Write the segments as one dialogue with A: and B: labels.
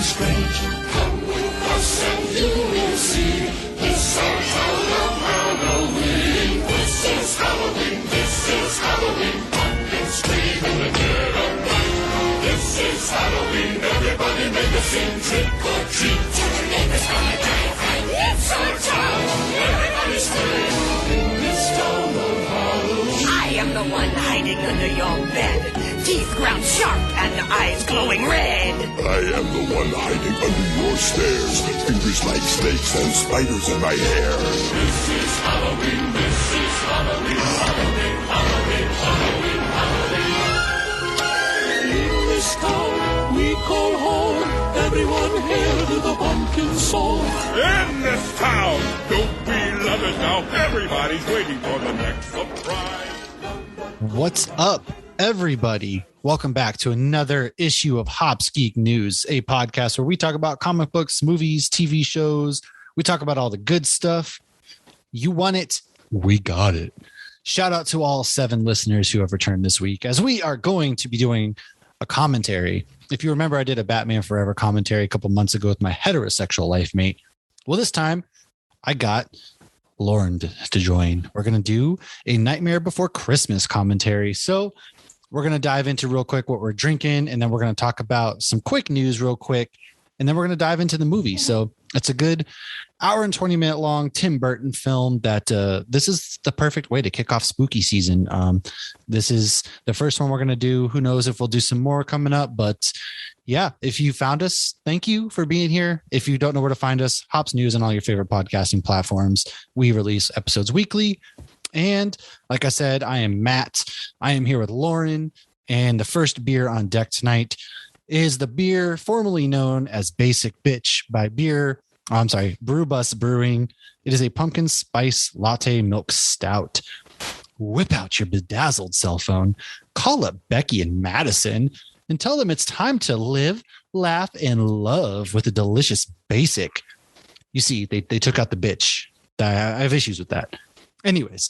A: strange. Come with us and you will see. It's our town of Halloween. This is Halloween, this is Halloween. Pumpkins scream in the dead of night. This is Halloween, everybody make a scene. Trick or treat, tell the neighbors gonna die of fright. It's our town, everybody scream. In this town of Halloween.
B: I am the one hiding under your bed. Teeth ground sharp and eyes glowing red.
C: I am the one hiding under your stairs. Fingers like snakes and spiders in my hair.
A: This is Halloween, this is Halloween, Halloween, Halloween, Halloween, Halloween. In this town we call home. Everyone hail to the pumpkin song.
D: In this town, don't we love it now? Everybody's waiting for the next surprise.
E: What's up, everybody? Welcome back to another issue of Hops Geek News, a podcast where we talk about comic books, movies, TV shows. We talk about all the good stuff. You want it, we got it. Shout out to all 7 listeners who have returned this week, as we are going to be doing a commentary. If you remember, I did a Batman Forever commentary a couple months ago with my heterosexual life mate. Well, this time I got Lauren to join. We're going to do a Nightmare Before Christmas commentary. So we're going to dive into real quick what we're drinking, and then we're going to talk about some quick news real quick, and then we're going to dive into the movie. So it's a good hour and 20-minute long Tim Burton film that this is the perfect way to kick off spooky season. This is the first one we're going to do. Who knows if we'll do some more coming up, but yeah, if you found us, thank you for being here. If you don't know where to find us, Hops News on all your favorite podcasting platforms. We release episodes weekly. And like I said, I am Matt. I am here with Lauren. And the first beer on deck tonight is the beer formerly known as Basic Bitch by Brewbus Brewing. It is a pumpkin spice latte milk stout. Whip out your bedazzled cell phone, call up Becky and Madison, and tell them it's time to live, laugh, and love with a delicious Basic. You see, they took out the bitch. I have issues with that. Anyways,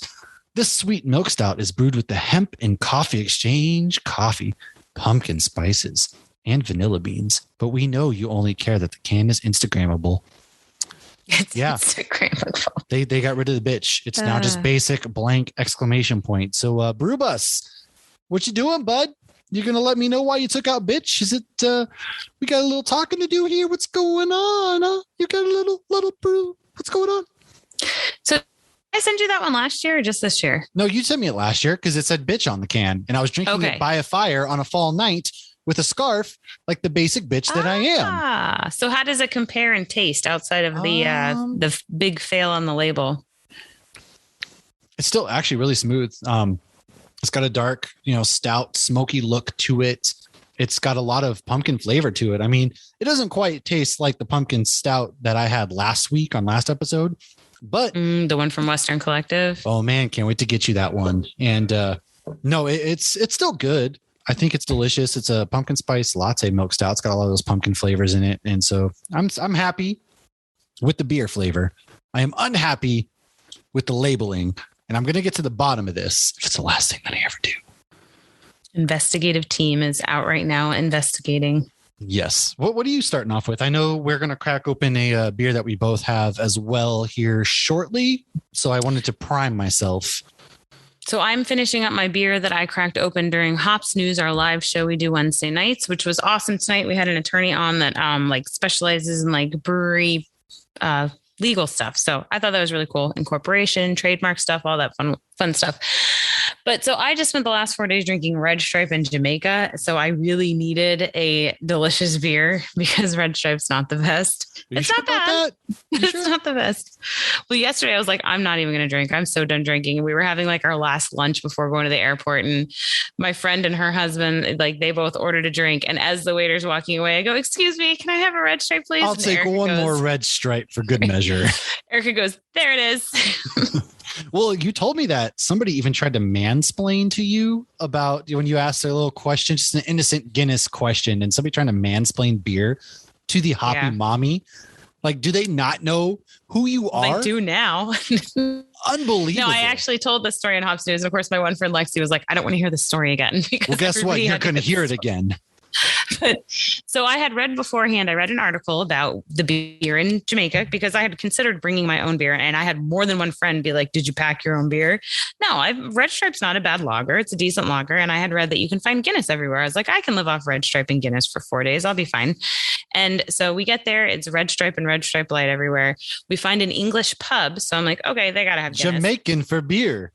E: this sweet milk stout is brewed with the hemp and coffee exchange coffee, pumpkin spices, and vanilla beans. But we know you only care that the can is Instagrammable.
F: It's Instagrammable.
E: They got rid of the bitch. It's now just Basic blank exclamation point. So Brewbus, what you doing, bud? You're going to let me know why you took out bitch? Is it, we got a little talking to do here? What's going on? Huh? You got a little brew. What's going on?
F: So I sent you that one last year or just this year?
E: No, you sent me it last year because it said bitch on the can. And I was drinking it by a fire on a fall night with a scarf like the basic bitch that I am.
F: So how does it compare in taste outside of the big fail on the label?
E: It's still actually really smooth. It's got a dark, stout, smoky look to it. It's got a lot of pumpkin flavor to it. I mean, it doesn't quite taste like the pumpkin stout that I had last week on last episode, but
F: the one from Western Collective.
E: Oh man, can't wait to get you that one. And no, it's still good. I think it's delicious. It's a pumpkin spice latte milk stout. It's got a lot of those pumpkin flavors in it, and so I'm happy with the beer flavor. I am unhappy with the labeling. And I'm going to get to the bottom of this. It's the last thing that I ever do.
F: Investigative team is out right now investigating.
E: Yes. What are you starting off with? I know we're going to crack open a beer that we both have as well here shortly. So I wanted to prime myself.
F: So I'm finishing up my beer that I cracked open during Hops News, our live show we do Wednesday nights, which was awesome tonight. We had an attorney on that specializes in brewery legal stuff. So I thought that was really cool. Incorporation, trademark stuff, all that fun stuff. But so I just spent the last 4 days drinking Red Stripe in Jamaica. So I really needed a delicious beer because Red Stripe's not the best. It's not bad. It's not the best. Well, yesterday I was like, I'm not even going to drink. I'm so done drinking. And we were having our last lunch before going to the airport. And my friend and her husband, they both ordered a drink. And as the waiter's walking away, I go, excuse me, can I have a Red Stripe, please?
E: I'll take one more Red Stripe for good measure.
F: Erica goes, there it is.
E: Well, you told me that somebody even tried to mansplain to you about when you asked a little question, just an innocent Guinness question, and somebody trying to mansplain beer to the Hoppy mommy. Do they not know who you are?
F: They do now.
E: Unbelievable.
F: No, I actually told this story in Hops News. Of course, my one friend Lexi was like, I don't want to hear the story again.
E: Well, guess what? You're going to hear it again.
F: But so I had read beforehand, I read an article about the beer in Jamaica because I had considered bringing my own beer, and I had more than one friend be like, did you pack your own beer? No, Red Stripe's not a bad lager. It's a decent lager. And I had read that you can find Guinness everywhere. I was like, I can live off Red Stripe and Guinness for 4 days. I'll be fine. And so we get there. It's Red Stripe and Red Stripe Light everywhere. We find an English pub. So I'm like, okay, they got to have Guinness.
E: Jamaican for beer.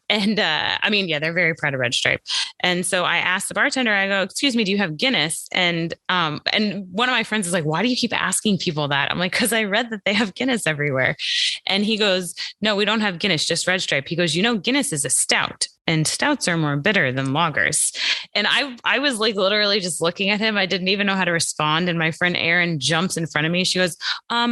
F: And I mean, yeah, they're very proud of Red Stripe. And so I asked the bartender, I go, excuse me, do you have Guinness? And one of my friends is like, why do you keep asking people that? I'm like, because I read that they have Guinness everywhere. And he goes, no, we don't have Guinness, just Red Stripe. He goes, Guinness is a stout, and stouts are more bitter than lagers. And I was like literally just looking at him. I didn't even know how to respond. And my friend Erin jumps in front of me. She goes,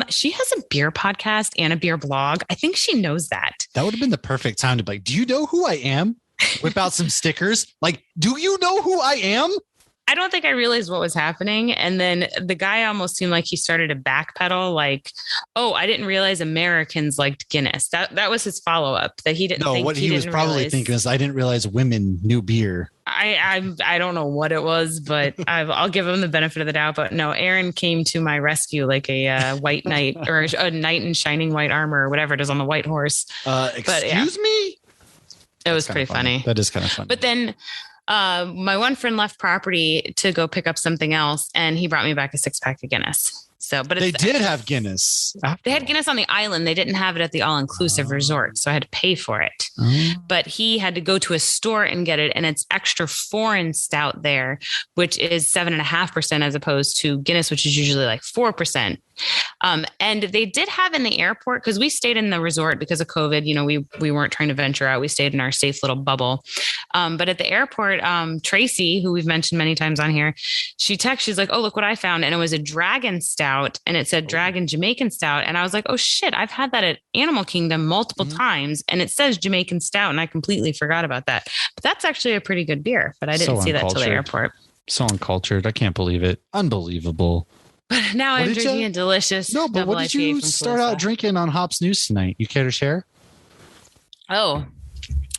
F: she has a beer podcast and a beer blog. I think she knows that.
E: That would have been the perfect time to be like, do you know who I am? Whip out some stickers. Like, do you know who I am?
F: I don't think I realized what was happening. And then the guy almost seemed like he started to backpedal, like, oh, I didn't realize Americans liked Guinness. That was his follow-up, that he didn't think. No,
E: what he was probably thinking is, I didn't realize women knew beer.
F: I don't know what it was, but I'll give him the benefit of the doubt. But no, Aaron came to my rescue like a white knight or a knight in shining white armor or whatever it is on the white horse.
E: Excuse me?
F: It was pretty funny.
E: That is kind of funny.
F: But then my one friend left property to go pick up something else, and he brought me back a 6-pack of Guinness. So, but
E: they did have Guinness.
F: They had Guinness on the island. They didn't have it at the all-inclusive resort, so I had to pay for it. But he had to go to a store and get it, and it's extra foreign stout there, which is 7.5% as opposed to Guinness, which is usually like 4%. And they did have in the airport, because we stayed in the resort because of COVID. We weren't trying to venture out. We stayed in our safe little bubble. But at the airport, Tracy, who we've mentioned many times on here, she's like, oh, look what I found. And it was a dragon stout, and it said Dragon Jamaican Stout. And I was like, oh shit, I've had that at Animal Kingdom multiple times, and it says Jamaican Stout. And I completely forgot about that. But that's actually a pretty good beer, but I didn't see that till the airport.
E: So uncultured. I can't believe it. Unbelievable.
F: But now I'm drinking a delicious.
E: No, but what did you start out drinking on Hops News tonight? You care to share?
F: Oh,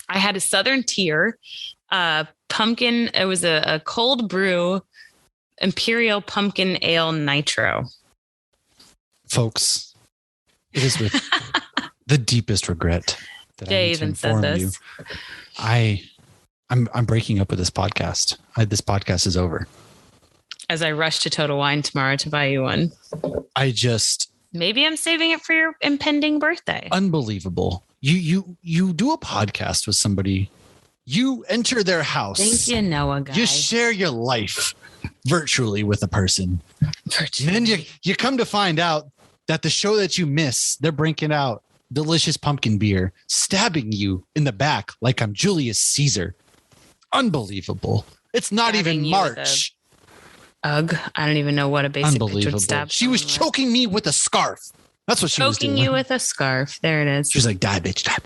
F: I had a Southern Tier, pumpkin. It was a cold brew, Imperial Pumpkin Ale Nitro.
E: Folks, it is with the deepest regret that I need to inform you. I'm breaking up with this podcast. This podcast is over.
F: As I rush to Total Wine tomorrow to buy you one.
E: Maybe
F: I'm saving it for your impending birthday.
E: Unbelievable. You do a podcast with somebody. You enter their house.
F: Think you know a guy.
E: You share your life virtually with a person. And then you come to find out that the show that you miss, they're bringing out delicious pumpkin beer, stabbing you in the back like I'm Julius Caesar. Unbelievable. It's not even March.
F: Ugh, I don't even know what a basic bitch would stab.
E: She was choking me with a scarf. That's what she was doing.
F: Choking you with a scarf. There it is.
E: She was like, die, bitch, die,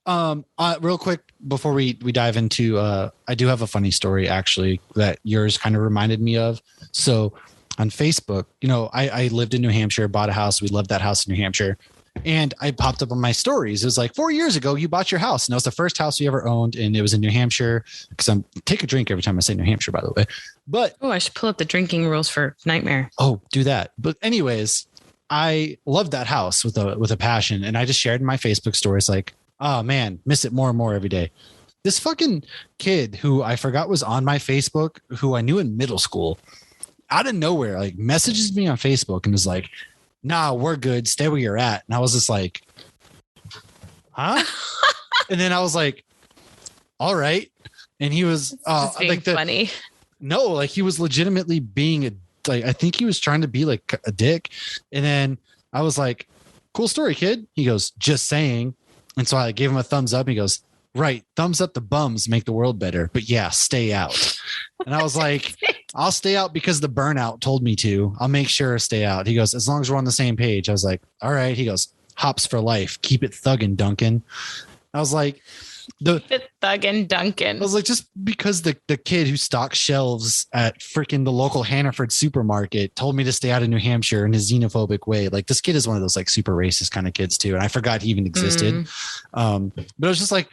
E: bitch. Real quick, before we dive into, I do have a funny story, actually, that yours kind of reminded me of. So on Facebook, I lived in New Hampshire, bought a house. We loved that house in New Hampshire. And I popped up on my stories. It was like 4 years ago, you bought your house. And that was the first house we ever owned. And it was in New Hampshire, because take a drink every time I say New Hampshire, by the way. But
F: I should pull up the drinking rules for Nightmare.
E: Oh, do that. But anyways, I loved that house with a passion. And I just shared in my Facebook stories like, oh man, miss it more and more every day. This fucking kid who I forgot was on my Facebook, who I knew in middle school, out of nowhere, like messages me on Facebook and was like, nah, we're good. Stay where you're at. And I was just like, huh? And then I was like, all right. And he was like
F: funny.
E: No, like he was legitimately being I think he was trying to be like a dick. And then I was like, cool story, kid. He goes, just saying. And so I gave him a thumbs up. He goes, right. Thumbs up the bums make the world better. But yeah, stay out. And I was like, I'll stay out because the burnout told me to. I'll make sure to stay out. He goes, as long as we're on the same page. I was like, all right. He goes, hops for life. Keep it thuggin', Duncan. I was like,
F: thuggin' Duncan.
E: I was like, just because the kid who stocks shelves at freaking the local Hannaford supermarket told me to stay out of New Hampshire in a xenophobic way. Like this kid is one of those like super racist kind of kids too. And I forgot he even existed. But I was just like,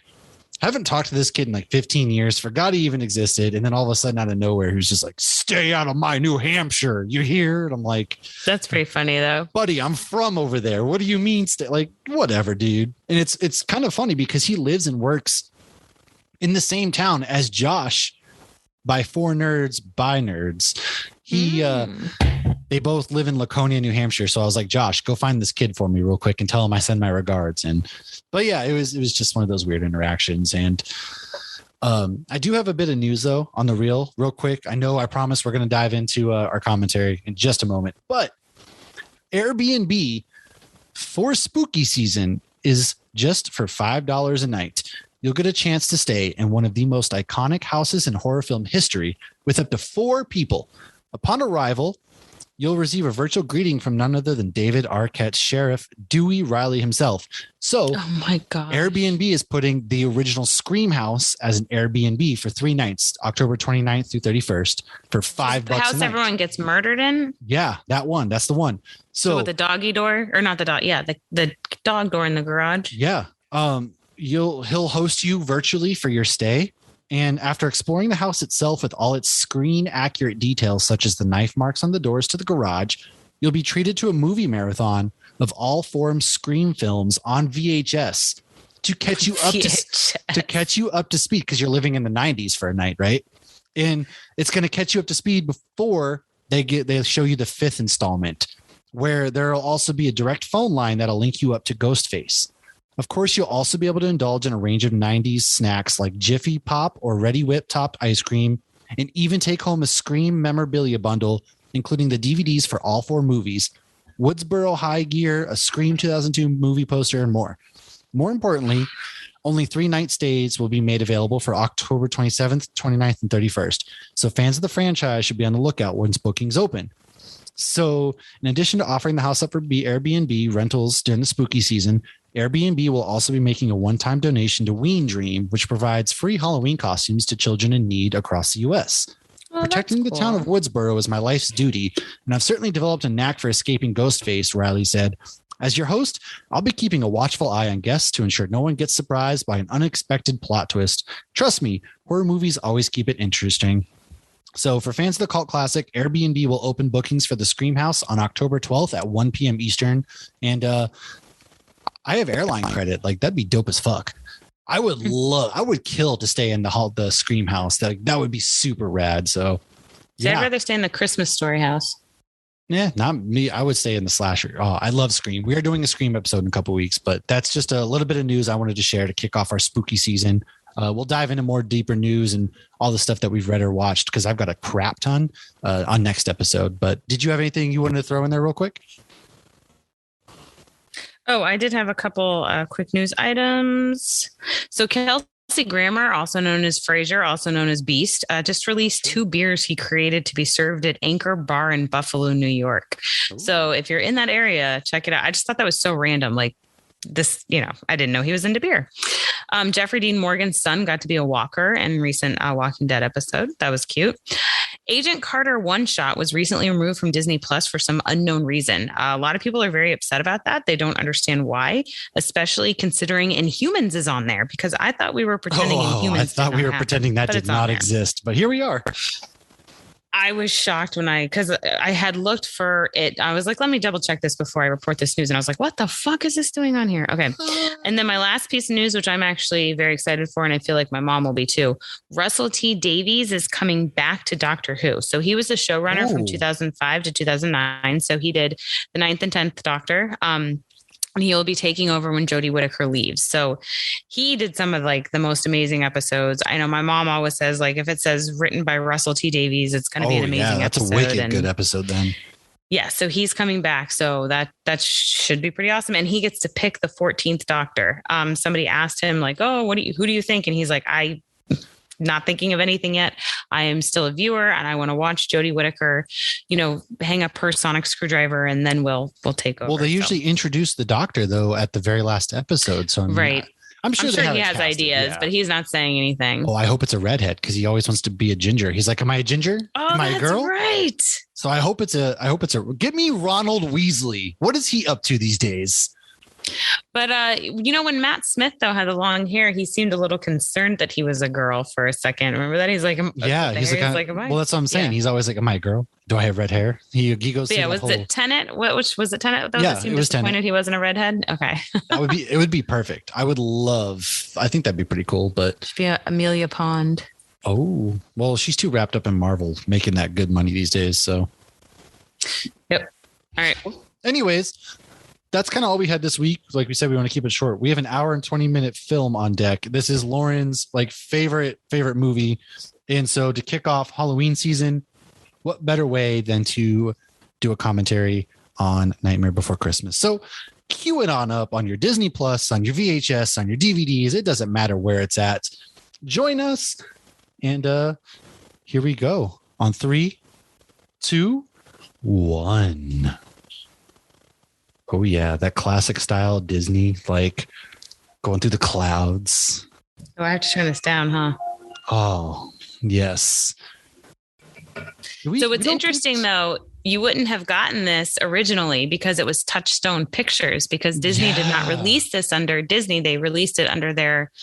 E: Haven't talked to this kid in like 15 years, forgot he even existed. And then all of a sudden out of nowhere, he was just like, stay out of my New Hampshire. You hear? And I'm like,
F: That's pretty funny though.
E: buddy, I'm from over there. What do you mean? Like, whatever, dude. And it's kind of funny because he lives and works in the same town as Josh by Four Nerds by Nerds. They both live in Laconia, New Hampshire. So I was like, Josh, go find this kid for me real quick and tell him I send my regards. But yeah, it was just one of those weird interactions. And I do have a bit of news though on the real quick. I promise we're going to dive into our commentary in just a moment, but Airbnb for spooky season is just for $5 a night. You'll get a chance to stay in one of the most iconic houses in horror film history with up to 4 people. Upon arrival, you'll receive a virtual greeting from none other than David Arquette's Sheriff Dewey Riley himself. So,
F: oh my God,
E: Airbnb is putting the original Scream house as an Airbnb for 3 nights, October 29th through 31st for $5
F: the house
E: a night.
F: everyone gets murdered in.
E: Yeah, that one. That's the one. So
F: with the doggy door, or not the dog. Yeah, the dog door in the garage.
E: Yeah. He'll host you virtually for your stay. And after exploring the house itself with all its screen accurate details, such as the knife marks on the doors to the garage, you'll be treated to a movie marathon of all 4 Scream films on VHS to catch you up to speed, because you're living in the 90s for a night, right? And it's going to catch you up to speed before they show you the 5th installment, where there'll also be a direct phone line that'll link you up to Ghostface. Of course, you'll also be able to indulge in a range of 90s snacks like Jiffy Pop or Ready Whip topped ice cream, and even take home a Scream memorabilia bundle, including the DVDs for all 4 movies, Woodsboro High gear, a Scream 2002 movie poster, and more. More importantly, only 3 night stays will be made available for October 27th, 29th, and 31st. So fans of the franchise should be on the lookout once bookings open. So in addition to offering the house up for Airbnb rentals during the spooky season, Airbnb will also be making a one-time donation to Ween Dream, which provides free Halloween costumes to children in need across the U.S. Protecting the town of Woodsboro is my life's duty, and I've certainly developed a knack for escaping Ghostface, Riley said. As your host, I'll be keeping a watchful eye on guests to ensure no one gets surprised by an unexpected plot twist. Trust me, horror movies always keep it interesting. So for fans of the cult classic, Airbnb will open bookings for the Scream House on October 12th at 1 p.m. Eastern. And I have airline credit. Like, that'd be dope as fuck. I would kill to stay in the Scream House. That would be super rad. So
F: I'd rather stay in the Christmas Story house.
E: Yeah, not me. I would stay in the slasher. Oh, I love Scream. We are doing a Scream episode in a couple of weeks, but that's just a little bit of news I wanted to share to kick off our spooky season. We'll dive into more deeper news and all the stuff that we've read or watched, because I've got a crap ton on next episode. But did you have anything you wanted to throw in there real quick?
F: Oh, I did have a couple quick news items. So Kelsey Grammer, also known as Frasier, also known as Beast, just released 2 beers he created to be served at Anchor Bar in Buffalo, New York. Ooh. So if you're in that area, check it out. I just thought that was so random. Like this, I didn't know he was into beer. Jeffrey Dean Morgan's son got to be a walker in recent Walking Dead episode. That was cute. Agent Carter One Shot was recently removed from Disney Plus for some unknown reason. A lot of people are very upset about that. They don't understand why, especially considering Inhumans is on there, because I thought we were pretending Inhumans.
E: I thought we were pretending that did not exist, but here we are.
F: I was shocked because I had looked for it. I was like, let me double check this before I report this news. And I was like, what the fuck is this doing on here? Okay. And then my last piece of news, which I'm actually very excited for, and I feel like my mom will be too. Russell T Davies is coming back to Doctor Who. So he was the showrunner from 2005 to 2009. So he did the 9th and 10th Doctor. And he'll be taking over when Jodie Whittaker leaves. So he did some of like the most amazing episodes. I know my mom always says, like, if it says written by Russell T Davies, it's going to be an amazing episode.
E: That's a wicked good episode then.
F: Yeah. So he's coming back. So that should be pretty awesome. And he gets to pick the 14th Doctor. Somebody asked him like, oh, who do you think? And he's like, I'm not thinking of anything yet. I am still a viewer and I want to watch Jodie Whittaker, hang up her sonic screwdriver, and then we'll take over.
E: Well, they usually introduce the Doctor though at the very last episode. So I'm sure
F: he has ideas, but he's not saying anything.
E: Oh, I hope it's a redhead, because he always wants to be a ginger. He's like, am I a ginger?
F: Oh,
E: am I a girl?
F: Right.
E: So I hope it's a get me Ronald Weasley. What is he up to these days?
F: But when Matt Smith though had the long hair, he seemed a little concerned that he was a girl for a second. Remember that? He's like,
E: yeah, he's like,
F: am I?
E: Well, that's what I'm saying.
F: Yeah.
E: He's always like, am I a girl? Do I have red hair? He goes.
F: But yeah, was it Tenet? Which was it? Tenet?
E: Yeah,
F: seemed
E: it was
F: disappointed
E: Tenet.
F: he wasn't a redhead. Okay,
E: it would be perfect. I think that'd be pretty cool. But
F: should be Amelia Pond.
E: Oh, well, she's too wrapped up in Marvel making that good money these days. So,
F: yep. All right.
E: Anyways, that's kind of all we had this week. Like we said, we want to keep it short. We have an hour and 20-minute film on deck. This is Lauren's favorite movie. And so to kick off Halloween season, what better way than to do a commentary on Nightmare Before Christmas? So cue it on up on your Disney Plus, on your VHS, on your DVDs. It doesn't matter where it's at. Join us. And here we go on 3, 2, 1. Oh yeah, that classic style Disney, like going through the clouds.
F: Oh, I have to turn this down, huh?
E: Oh yes.
F: So it's interesting though. You wouldn't have gotten this originally because it was Touchstone Pictures, because Disney did not release this under Disney. They released it under their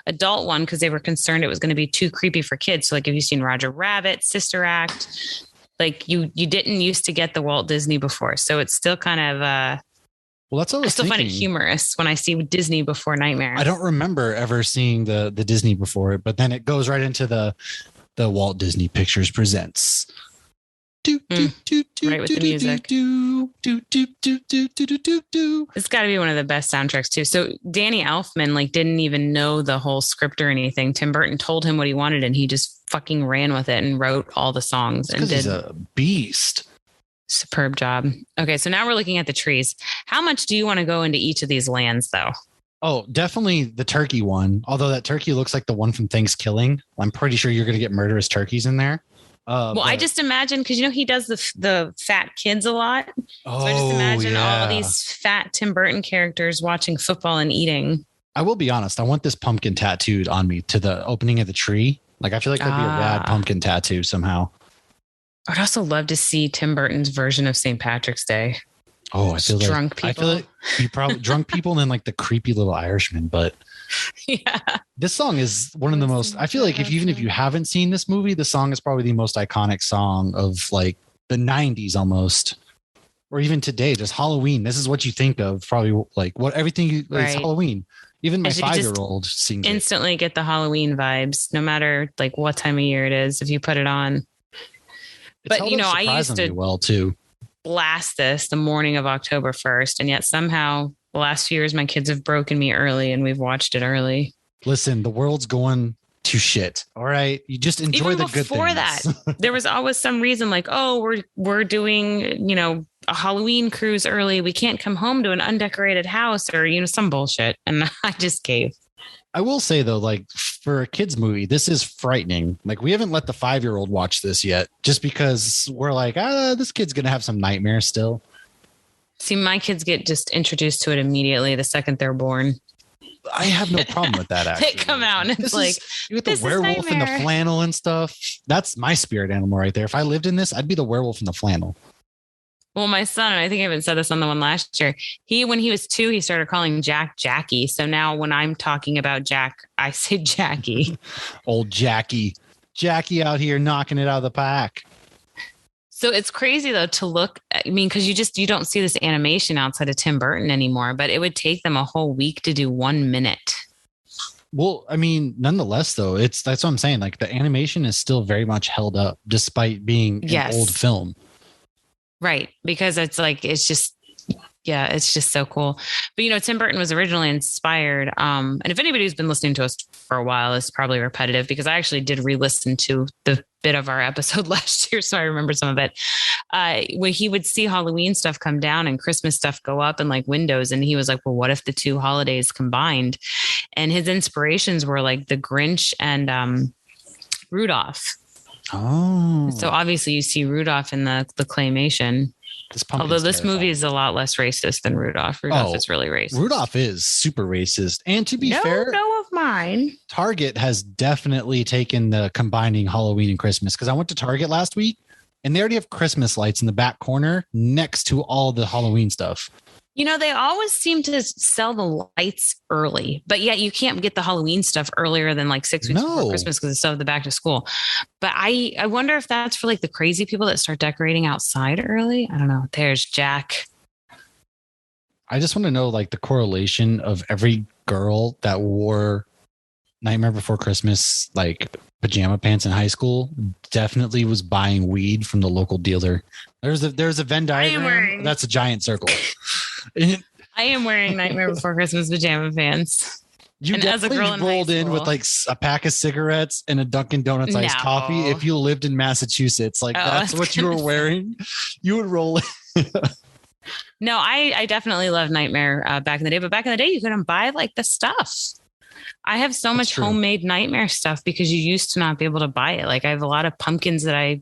F: adult one because they were concerned it was going to be too creepy for kids. So like, if you've seen Roger Rabbit, Sister Act, like you didn't used to get the Walt Disney before. So it's still kind of,
E: well, that's what I
F: still find it humorous when I see Disney before Nightmare.
E: I don't remember ever seeing the Disney before it, but then it goes right into the Walt Disney Pictures Presents.
F: Right with the music. It's got to be one of the best soundtracks too. So Danny Elfman didn't even know the whole script or anything. Tim Burton told him what he wanted and he just fucking ran with it and wrote all the songs and did
E: he's a beast.
F: Superb job. Okay, so now we're looking at the trees. How much do you want to go into each of these lands though?
E: Oh, definitely the turkey one. Although that turkey looks like the one from Thanksgiving. I'm pretty sure you're going to get murderous turkeys in there.
F: Well, I just imagine, because he does the fat kids a lot. So I just imagine all these fat Tim Burton characters watching football and eating.
E: I will be honest. I want this pumpkin tattooed on me to the opening of the tree. Like, I feel like that'd be a rad pumpkin tattoo somehow.
F: I'd also love to see Tim Burton's version of St. Patrick's Day.
E: Oh, I feel
F: drunk people.
E: I feel like you probably drunk people and then like the creepy little Irishman. But
F: yeah,
E: this song is one of the most. I feel like if you haven't seen this movie, the song is probably the most iconic song of like the 90s almost, or even today. Just Halloween. This is what you think of. Probably like what everything. It's Halloween. Even my 5-year-old sings
F: instantly get the Halloween vibes, no matter like what time of year it is. If you put it on, but I used to
E: well too.
F: Blast this the morning of October 1st, and yet somehow the last few years my kids have broken me early and we've watched it early. Listen,
E: the world's going to shit. All right, you just enjoy
F: even
E: the good things.
F: Before that, there was always some reason like, oh, we're doing a Halloween cruise early, we can't come home to an undecorated house, or some bullshit, and I just gave.
E: I will say though, like for a kids movie, this is frightening. Like we haven't let the 5-year-old watch this yet, just because we're like, this kid's gonna have some nightmares still.
F: See, my kids get just introduced to it immediately the second they're born.
E: I have no problem with that. Actually,
F: they come out and it's like
E: with the werewolf and the flannel and stuff. That's my spirit animal right there. If I lived in this, I'd be the werewolf and the flannel.
F: Well, my son, and I think I even said this on the one last year, when he was 2, he started calling Jack Jackie. So now when I'm talking about Jack, I say Jackie.
E: Old Jackie. Jackie out here knocking it out of the pack.
F: So it's crazy, though, to look. Because you don't see this animation outside of Tim Burton anymore, but it would take them a whole week to do 1 minute.
E: Well, nonetheless, though, that's what I'm saying. Like the animation is still very much held up despite being an old film.
F: Right. Because it's just so cool. But, Tim Burton was originally inspired. And if anybody who's been listening to us for a while, it's probably repetitive, because I actually did re-listen to the bit of our episode last year. So I remember some of it. When he would see Halloween stuff come down and Christmas stuff go up in like windows. And he was like, well, what if the two holidays combined? And his inspirations were like the Grinch and Rudolph.
E: Oh,
F: so obviously you see Rudolph in the claymation. Although this movie is a lot less racist than Rudolph. Rudolph is really racist.
E: Rudolph is super racist. And to be fair,
F: no of mine.
E: Target has definitely taken the combining Halloween and Christmas, because I went to Target last week and they already have Christmas lights in the back corner next to all the Halloween stuff.
F: They always seem to sell the lights early, but yet you can't get the Halloween stuff earlier than like 6 weeks before Christmas because it's still the back to school. But I wonder if that's for like the crazy people that start decorating outside early. I don't know. There's Jack.
E: I just want to know like the correlation of every girl that wore Nightmare Before Christmas, like pajama pants in high school, definitely was buying weed from the local dealer. There's a Venn diagram. That's a giant circle.
F: I am wearing Nightmare Before Christmas pajama pants.
E: You definitely rolled in with like a pack of cigarettes and a Dunkin' Donuts iced coffee. If you lived in Massachusetts, like that's what you were wearing, you would roll in.
F: No, I definitely love Nightmare back in the day, but back in the day, you couldn't buy like the stuff. I have so much homemade Nightmare stuff because you used to not be able to buy it. Like I have a lot of pumpkins that I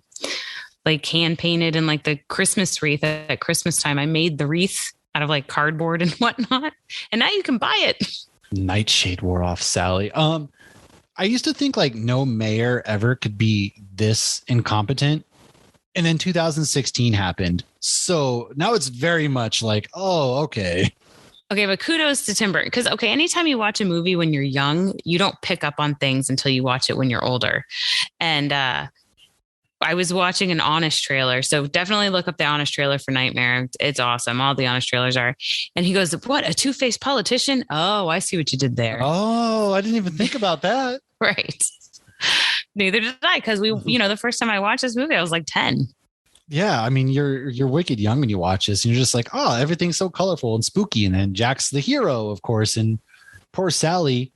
F: like hand painted and like the Christmas wreath at Christmas time. I made the wreath out of like cardboard and whatnot. And now you can buy it.
E: Nightshade wore off, Sally. I used to think like no mayor ever could be this incompetent. And then 2016 happened. So now it's very much like, oh, okay.
F: Okay, but kudos to Tim Burton. Because, okay, anytime you watch a movie when you're young, you don't pick up on things until you watch it when you're older. And I was watching an Honest trailer. So definitely look up the Honest trailer for Nightmare. It's awesome. All the Honest trailers are. And he goes, what, a two-faced politician? Oh, I see what you did there.
E: Oh, I didn't even think about that.
F: Right. Neither did I, because the first time I watched this movie, I was like 10.
E: Yeah, I mean, you're wicked young when you watch this, and you're just like, oh, everything's so colorful and spooky, and then Jack's the hero, of course, and poor Sally.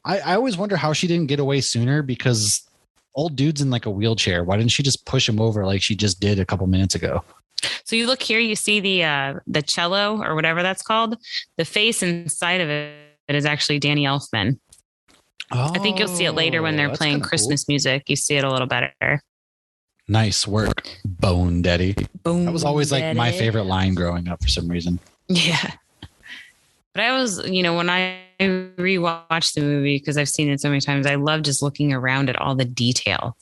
E: I always wonder how she didn't get away sooner, because old dude's in like a wheelchair. Why didn't she just push him over like she just did a couple minutes ago?
F: So you look here, you see the cello or whatever that's called. The face inside of it is actually Danny Elfman.
E: Oh,
F: I think you'll see it later when they're playing Christmas music. You see it a little better.
E: Nice work, Bone Daddy.
F: That
E: was always like my favorite line growing up for some reason.
F: Yeah. But I was, when I rewatched the movie, because I've seen it so many times, I love just looking around at all the detail.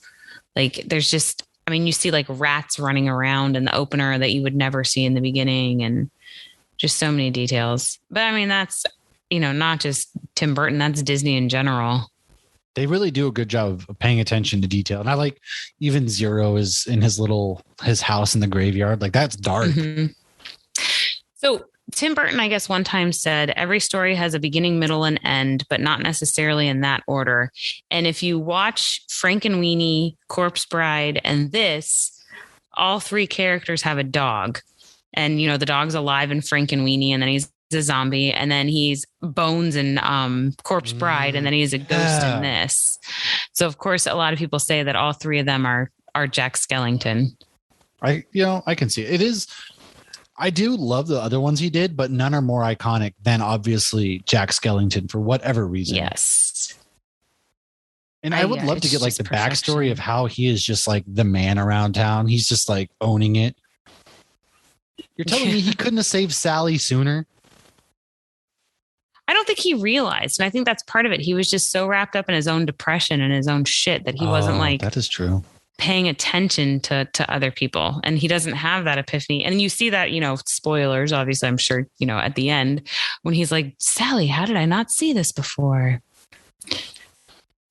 F: Like there's just, you see like rats running around in the opener that you would never see in the beginning, and just so many details. But that's, not just Tim Burton, that's Disney in general.
E: They really do a good job of paying attention to detail. And I like even Zero is in his house in the graveyard. Like that's dark.
F: Mm-hmm. So Tim Burton, I guess one time said every story has a beginning, middle, and end, but not necessarily in that order. And if you watch Frankenweenie, Corpse Bride, and this, all three characters have a dog. And, the dog's alive in Frankenweenie, and then he's a zombie, and then he's Bones in Corpse Bride, and then he's a ghost in this. So of course a lot of people say that all three of them are Jack Skellington.
E: I can see it. It is. I do love the other ones he did, but none are more iconic than obviously Jack Skellington for whatever reason.
F: Yes.
E: And I would love to get like the backstory of how he is just like the man around town. He's just like owning it. You're telling me he couldn't have saved Sally sooner?
F: I don't think he realized. And I think that's part of it. He was just so wrapped up in his own depression and his own shit that he wasn't like,
E: that is true,
F: paying attention to other people. And he doesn't have that epiphany. And you see that, spoilers, obviously, I'm sure, at the end when he's like, Sally, how did I not see this before?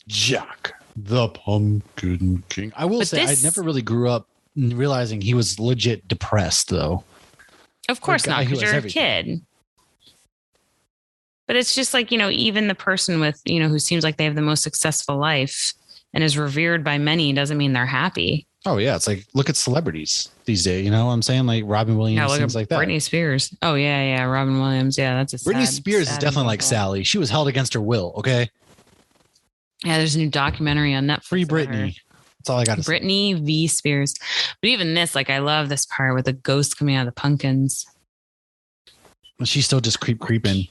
E: Jack, the Pumpkin King. I will say I never really grew up realizing he was legit depressed though.
F: Of course not, because you're a kid. But it's just like, even the person with, who seems like they have the most successful life and is revered by many doesn't mean they're happy.
E: Oh, yeah. It's like, look at celebrities these days. You know what I'm saying? Like Robin Williams, things like that.
F: Britney Spears. Oh, yeah. Yeah. Robin Williams. Yeah. That's
E: Britney Spears is definitely like Sally. She was held against her will. Okay.
F: Yeah. There's a new documentary on Netflix.
E: Free Britney. That's all I got to say.
F: Britney v. Spears. But even this, like, I love this part with the ghost coming out of the pumpkins.
E: She's still just creeping.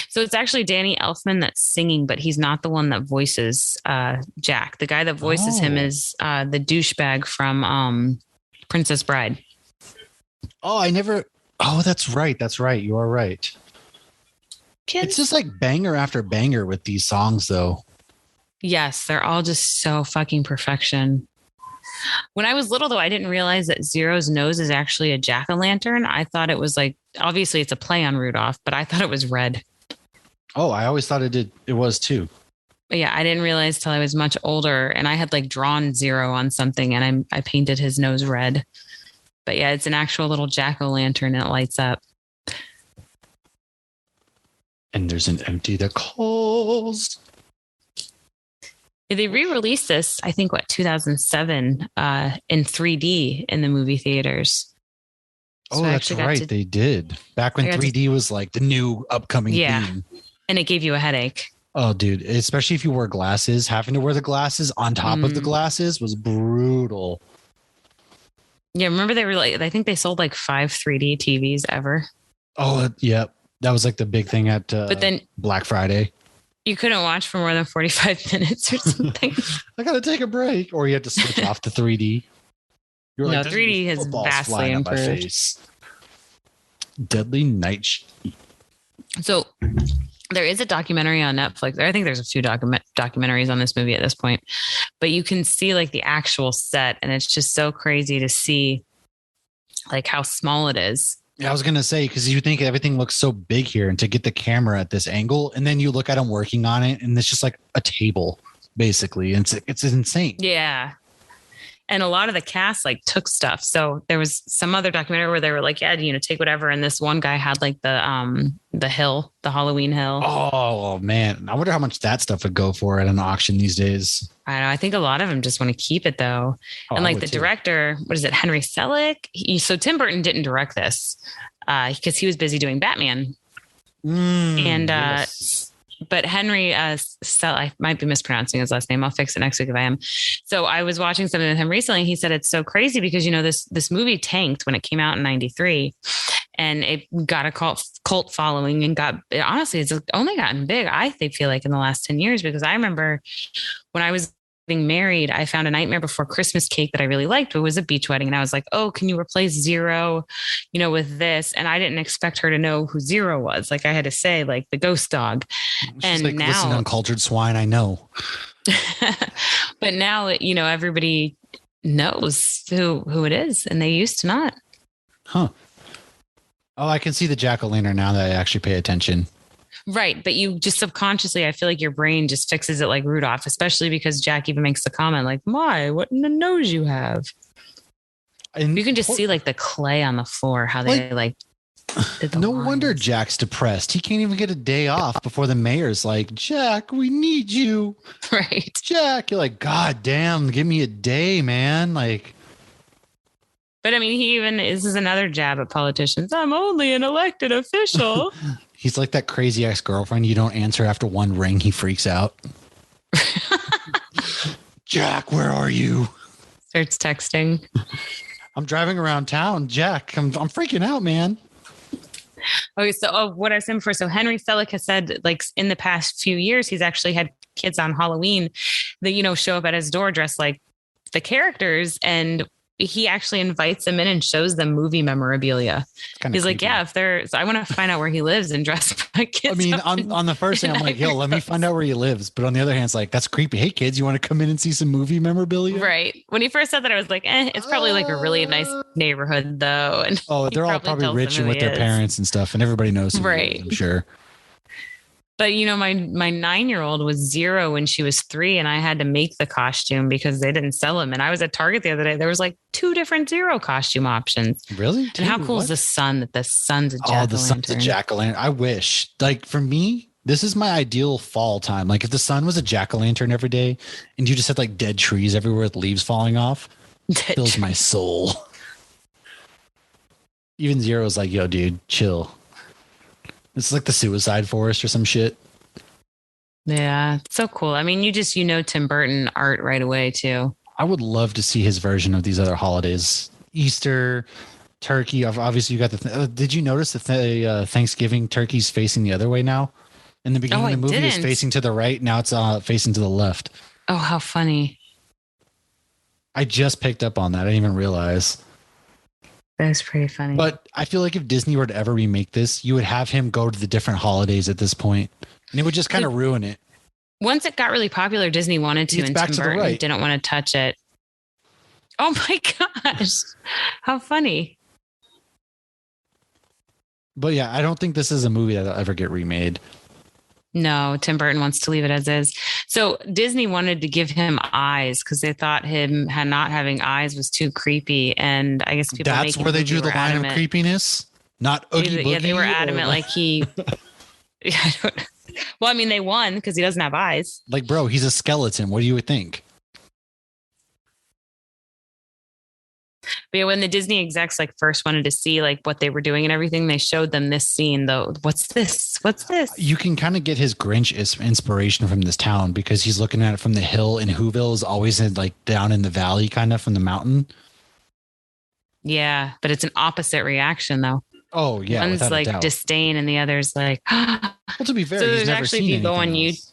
F: So it's actually Danny Elfman that's singing, but he's not the one that voices Jack. The guy that voices him is the douchebag from Princess Bride.
E: Oh, that's right. That's right. You are right.
F: Kids.
E: It's just like banger after banger with these songs, though.
F: Yes, they're all just so fucking perfection. When I was little, though, I didn't realize that Zero's nose is actually a jack-o'-lantern. I thought it was like obviously it's a play on Rudolph, but I thought it was red.
E: Oh, I always thought it was too.
F: But yeah, I didn't realize till I was much older, and I had like drawn Zero on something, and I painted his nose red. But yeah, it's an actual little jack-o'-lantern, and it lights up.
E: And there's an empty that calls.
F: They re-released this, I think, 2007 in 3D in the movie theaters.
E: So that's right. They did. Back when 3D was like the new upcoming thing.
F: And it gave you a headache.
E: Oh, dude. Especially if you wear glasses. Having to wear the glasses on top of the glasses was brutal.
F: Yeah, remember they were like, I think they sold like 5 3D TVs ever.
E: Oh, yeah. That was like the big thing at
F: but then
E: Black Friday.
F: You couldn't watch for more than 45 minutes or something.
E: I got to take a break. Or you had to switch off to 3D.
F: No, 3D has vastly improved.
E: Deadly Night Sheet.
F: So there is a documentary on Netflix. I think there's a few documentaries on this movie at this point, but you can see like the actual set, and it's just so crazy to see like how small it is.
E: Yeah, I was going to say, because you think everything looks so big here, and to get the camera at this angle, and then you look at them working on it, and it's just like a table, basically. And it's insane.
F: Yeah. And a lot of the cast like took stuff. So there was some other documentary where they were like, yeah, take whatever. And this one guy had like the hill, the Halloween hill.
E: Oh man. I wonder how much that stuff would go for at an auction these days.
F: I know. I think a lot of them just want to keep it though. And like the director, what is it? Henry Selick. So Tim Burton didn't direct this because he was busy doing Batman. Yes. But Henry, I might be mispronouncing his last name. I'll fix it next week if I am. So I was watching something with him recently. He said it's so crazy because, this movie tanked when it came out in 93 and it got a cult following and honestly, it's only gotten big, I feel like in the last 10 years, because I remember when I was getting married, I found A Nightmare Before Christmas cake that I really liked. It was a beach wedding. And I was like, oh, can you replace Zero, with this? And I didn't expect her to know who Zero was. Like I had to say like the ghost dog.
E: She's and like, now, listen, uncultured swine, I know.
F: But now, everybody knows who it is, and they used to not.
E: Huh. Oh, I can see the jack-o'-lantern now that I actually pay attention.
F: Right. But you just subconsciously, I feel like your brain just fixes it like Rudolph, especially because Jack even makes the comment like, what in the nose you have? And you can just see like the clay on the floor, how they like did the
E: no
F: lines.
E: Wonder Jack's depressed. He can't even get a day off before the mayor's like, Jack, we need you.
F: Right.
E: Jack, you're like, God damn, give me a day, man. Like,
F: but I mean, this is another jab at politicians. I'm only an elected official.
E: He's like that crazy ex-girlfriend. You don't answer after one ring, he freaks out. Jack, where are you?
F: Starts texting.
E: I'm driving around town. Jack, I'm freaking out, man.
F: Okay, so what I was saying before. So Henry Selick has said, like in the past few years, he's actually had kids on Halloween that, show up at his door dressed like the characters, and he actually invites them in and shows them movie memorabilia. He's like, yeah, I want to find out where he lives and dress my kids.
E: I mean, on the first hand, I'm like, yo, let me find out where he lives. But on the other hand, it's like, that's creepy. Hey, kids, you want to come in and see some movie memorabilia?
F: Right. When he first said that, I was like, it's probably like a really nice neighborhood, though. And
E: they're all probably rich and with their parents and stuff. And everybody knows who he is, I'm sure.
F: But, my 9-year-old was Zero when she was 3, and I had to make the costume because they didn't sell them. And I was at Target the other day. There was like 2 different Zero costume options.
E: Really?
F: And how cool is the sun, that the sun's a jack-o'-lantern?
E: Oh, the sun's a jack-o'-lantern. I wish. Like, for me, this is my ideal fall time. Like, if the sun was a jack-o'-lantern every day and you just had like dead trees everywhere with leaves falling off, it fills my soul. Even Zero's like, yo, dude, chill. It's like the suicide forest or some shit.
F: Yeah, it's so cool. I mean, you Tim Burton art right away too.
E: I would love to see his version of these other holidays. Easter, turkey. Obviously, you got did you notice that the Thanksgiving turkey's facing the other way now? In the beginning of the movie, it's facing to the right. Now it's facing to the left.
F: Oh, how funny.
E: I just picked up on that. I didn't even realize.
F: That's pretty funny.
E: But I feel like if Disney were to ever remake this, you would have him go to the different holidays at this point, and it would just kind of ruin it.
F: Once it got really popular, Disney wanted to, and Tim Burton didn't want to touch it. Oh my gosh. How funny.
E: But yeah, I don't think this is a movie that'll ever get remade.
F: No, Tim Burton wants to leave it as is. So Disney wanted to give him eyes because they thought him not having eyes was too creepy. And I guess people
E: That's where they drew the line of creepiness. Not Oogie Boogie.
F: Yeah, they were adamant like he. Well, I mean, they won because he doesn't have eyes.
E: Like, bro, he's a skeleton. What do you think?
F: But yeah, when the Disney execs like first wanted to see like what they were doing and everything, they showed them this scene though. What's this? What's this?
E: You can kind of get his Grinch inspiration from this town because he's looking at it from the hill, and Whoville is always like down in the valley, kind of from the mountain.
F: Yeah, but it's an opposite reaction though.
E: Oh yeah,
F: one's like disdain, and the other's like.
E: Well, to be fair,
F: so
E: he's never
F: actually,
E: seen
F: if you go on
E: else.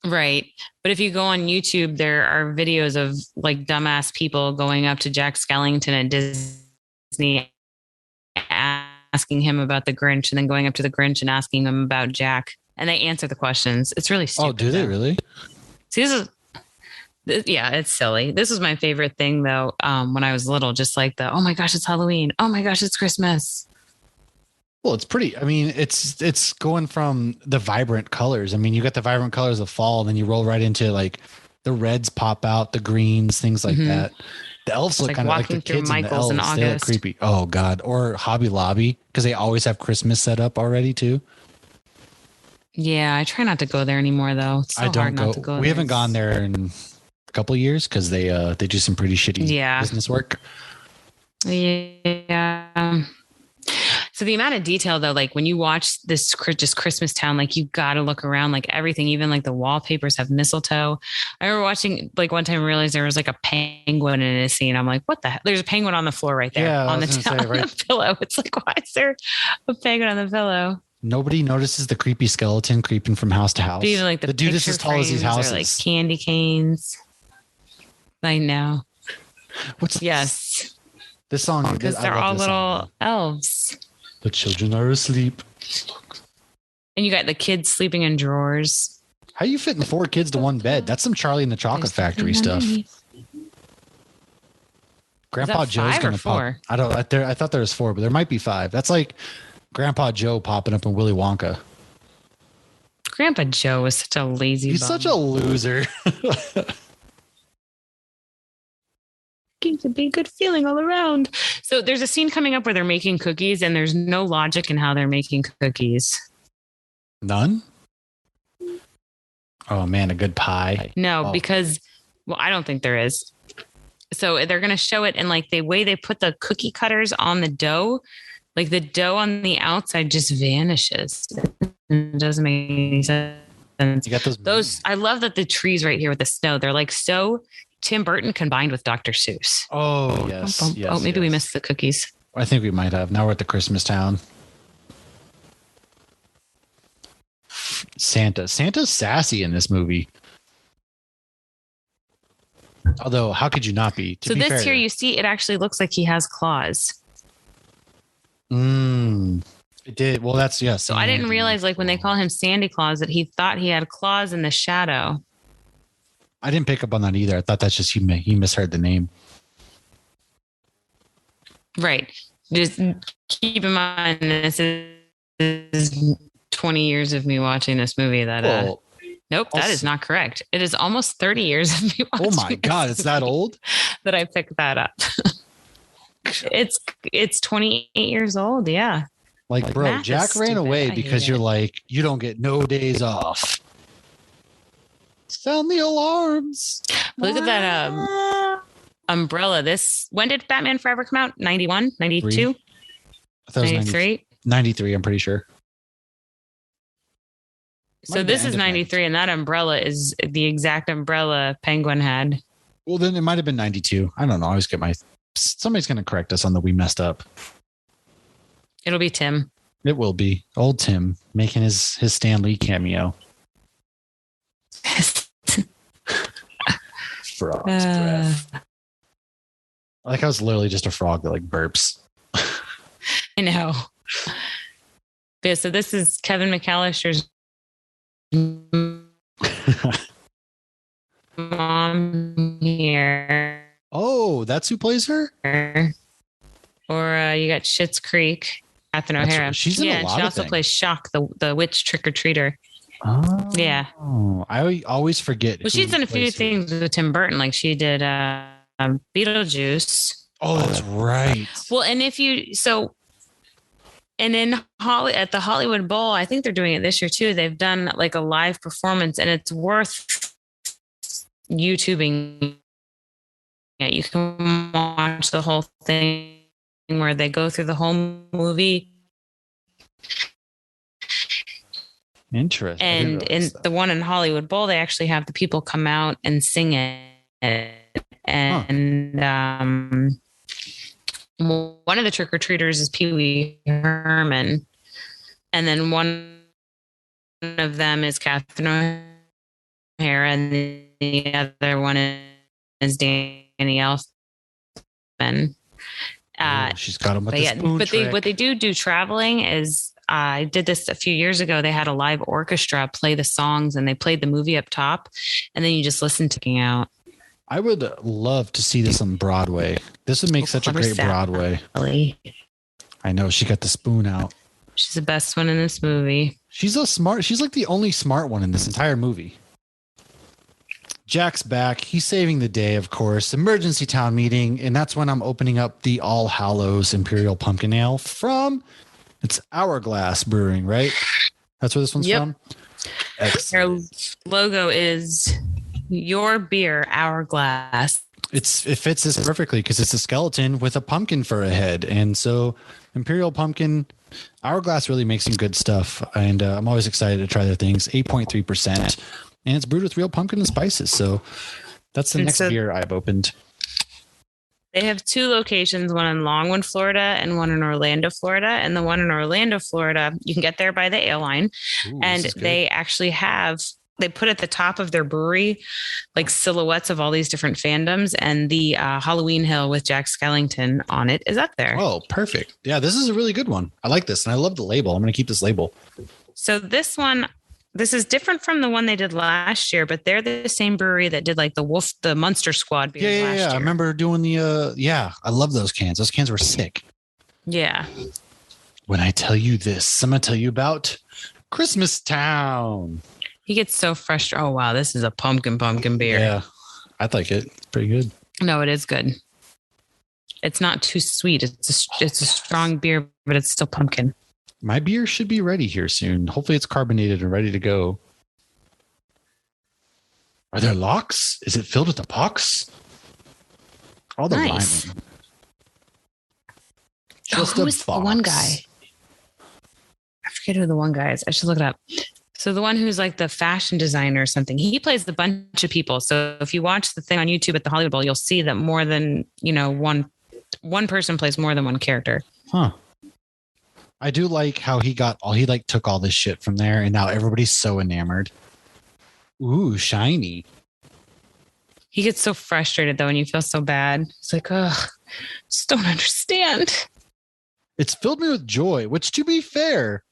F: Right. But if you go on YouTube, there are videos of like dumbass people going up to Jack Skellington at Disney asking him about the Grinch, and then going up to the Grinch and asking him about Jack. And they answer the questions. It's really stupid.
E: Oh, do they really?
F: See, yeah, it's silly. This was my favorite thing though. When I was little, just like oh my gosh, it's Halloween. Oh my gosh, it's Christmas.
E: Well, it's pretty. I mean, it's going from the vibrant colors. I mean, you got the vibrant colors of fall, and then you roll right into like the reds pop out, the greens, things like that. The elves look kind of like the kids in the elves. They look creepy. Oh God. Or Hobby Lobby, because they always have Christmas set up already too.
F: Yeah, I try not to go there anymore though. It's so hard not to go.
E: We haven't gone there in a couple of years because they do some pretty shitty business work.
F: Yeah. So the amount of detail though, like when you watch this just Christmas Town, like you got to look around, like everything, even like the wallpapers have mistletoe. I remember watching like one time and realized there was like a penguin in a scene. I'm like, what the heck? There's a penguin on the floor right there on the pillow. It's like, why is there a penguin on the pillow?
E: Nobody notices the creepy skeleton creeping from house to house.
F: But even like the
E: dude is as tall as these houses.
F: Like candy canes. I know. Yes.
E: This song,
F: because they're all little elves.
E: The children are asleep.
F: And you got the kids sleeping in drawers.
E: How you fitting 4 kids to one bed? That's some Charlie and the Chocolate Factory stuff. Grandpa Joe's going to pop. I thought there was 4, but there might be 5. That's like Grandpa Joe popping up in Willy Wonka.
F: Grandpa Joe is such a lazy
E: He's such a loser.
F: It's a big good feeling all around. So there's a scene coming up where they're making cookies, and there's no logic in how they're making cookies.
E: None? Oh man, a good pie.
F: No, because I don't think there is. So they're going to show it, and like the way they put the cookie cutters on the dough, like the dough on the outside just vanishes. It doesn't make any sense.
E: You got those.
F: I love that the trees right here with the snow, they're like so Tim Burton combined with Dr. Seuss.
E: Oh, yes.
F: Yes, maybe we missed the cookies.
E: I think we might have. Now we're at the Christmas Town. Santa's sassy in this movie. Although, how could you not be?
F: So this here, you see, it actually looks like he has claws.
E: It did. Well, that's, yes.
F: So I didn't realize, like, when they call him Sandy Claus, that he thought he had claws in the shadow.
E: I didn't pick up on that either. I thought that's just he misheard the name.
F: Right. Just keep in mind, this is 20 years of me watching this movie. Nope, that is not correct. It is almost 30 years of me watching.
E: Oh my God, it's that old?
F: That I picked that up. It's 28 years old. Yeah.
E: Like, bro, Jack ran away because you're like, you don't get no days off. Sound the alarms.
F: Look at that umbrella. When did Batman Forever come out? 91, 92, 93?
E: 93, I'm pretty sure.
F: So this is 93, and that umbrella is the exact umbrella Penguin had.
E: Well, then it might have been 92. I don't know. I always get somebody's going to correct us on the we messed up.
F: It'll be Tim.
E: It will be. Old Tim making his Stan Lee cameo. Frog's breath. Like I was literally just a frog that like burps.
F: I know. Yeah, so this is Kevin McAllister's mom here.
E: Oh, that's who plays her?
F: Or you got Schitt's Creek. Catherine O'Hara.
E: She's in a lot
F: she
E: of
F: also
E: things.
F: plays Shock, the witch trick-or-treater.
E: Oh,
F: Yeah.
E: I always forget.
F: Well, she's done a few things with Tim Burton, like she did Beetlejuice.
E: Oh, that's right.
F: Well, and if you and in at the Hollywood Bowl, I think they're doing it this year too. They've done like a live performance, and it's worth YouTubing it. You can watch the whole thing where they go through the whole movie.
E: Interesting.
F: And in the one in Hollywood Bowl, they actually have the people come out and sing it. And one of the trick-or-treaters is Pee Wee Herman. And then one of them is Catherine O'Hara, and the other one is Danny Elfman.
E: She's got them with the spoon
F: but
E: trick.
F: what they do traveling is I did this a few years ago. They had a live orchestra play the songs, and they played the movie up top, and then you just listen to it out.
E: I would love to see this on Broadway. This would make such a great Broadway. I know, she got the spoon out.
F: She's the best one in this movie.
E: She's like the only smart one in this entire movie. Jack's back. He's saving the day, of course. Emergency town meeting. And that's when I'm opening up the All Hallows Imperial Pumpkin Ale from, it's Hourglass Brewing, right? That's where this one's from?
F: Their logo is your beer, Hourglass.
E: It fits this perfectly because it's a skeleton with a pumpkin for a head. And so Imperial Pumpkin, Hourglass really makes some good stuff. And I'm always excited to try their things. 8.3%. And it's brewed with real pumpkin and spices. So that's the next beer I've opened.
F: They have two locations, one in Longwood, Florida, and one in Orlando, Florida. And the one in Orlando, Florida, you can get there by the ale line.
E: Ooh,
F: and they actually they put at the top of their brewery like silhouettes of all these different fandoms, and the Halloween Hill with Jack Skellington on it is up there.
E: Oh, perfect. Yeah, this is a really good one. I like this. And I love the label. I'm going to keep this label.
F: So this is different from the one they did last year, but they're the same brewery that did like the Munster Squad beer last year.
E: I remember doing I love those cans. Those cans were sick.
F: Yeah.
E: When I tell you this, I'm going to tell you about Christmas Town.
F: He gets so frustrated. Oh, wow. This is a pumpkin beer.
E: Yeah. I like it. It's pretty good.
F: No, it is good. It's not too sweet. It's a strong beer, but it's still pumpkin.
E: My beer should be ready here soon. Hopefully it's carbonated and ready to go. Are there locks? Is it filled with the pox? All the
F: nice.
E: rhyming.
F: Who's the one guy? I forget who the one guy is. I should look it up. So the one who's like the fashion designer or something, he plays a bunch of people. So if you watch the thing on YouTube at the Hollywood Bowl, you'll see that more than, one person plays more than one character.
E: Huh. I do like how he took all this shit from there, and now everybody's so enamored. Ooh, shiny.
F: He gets so frustrated though, and you feel so bad. It's like, just don't understand.
E: It's filled me with joy, which, to be fair,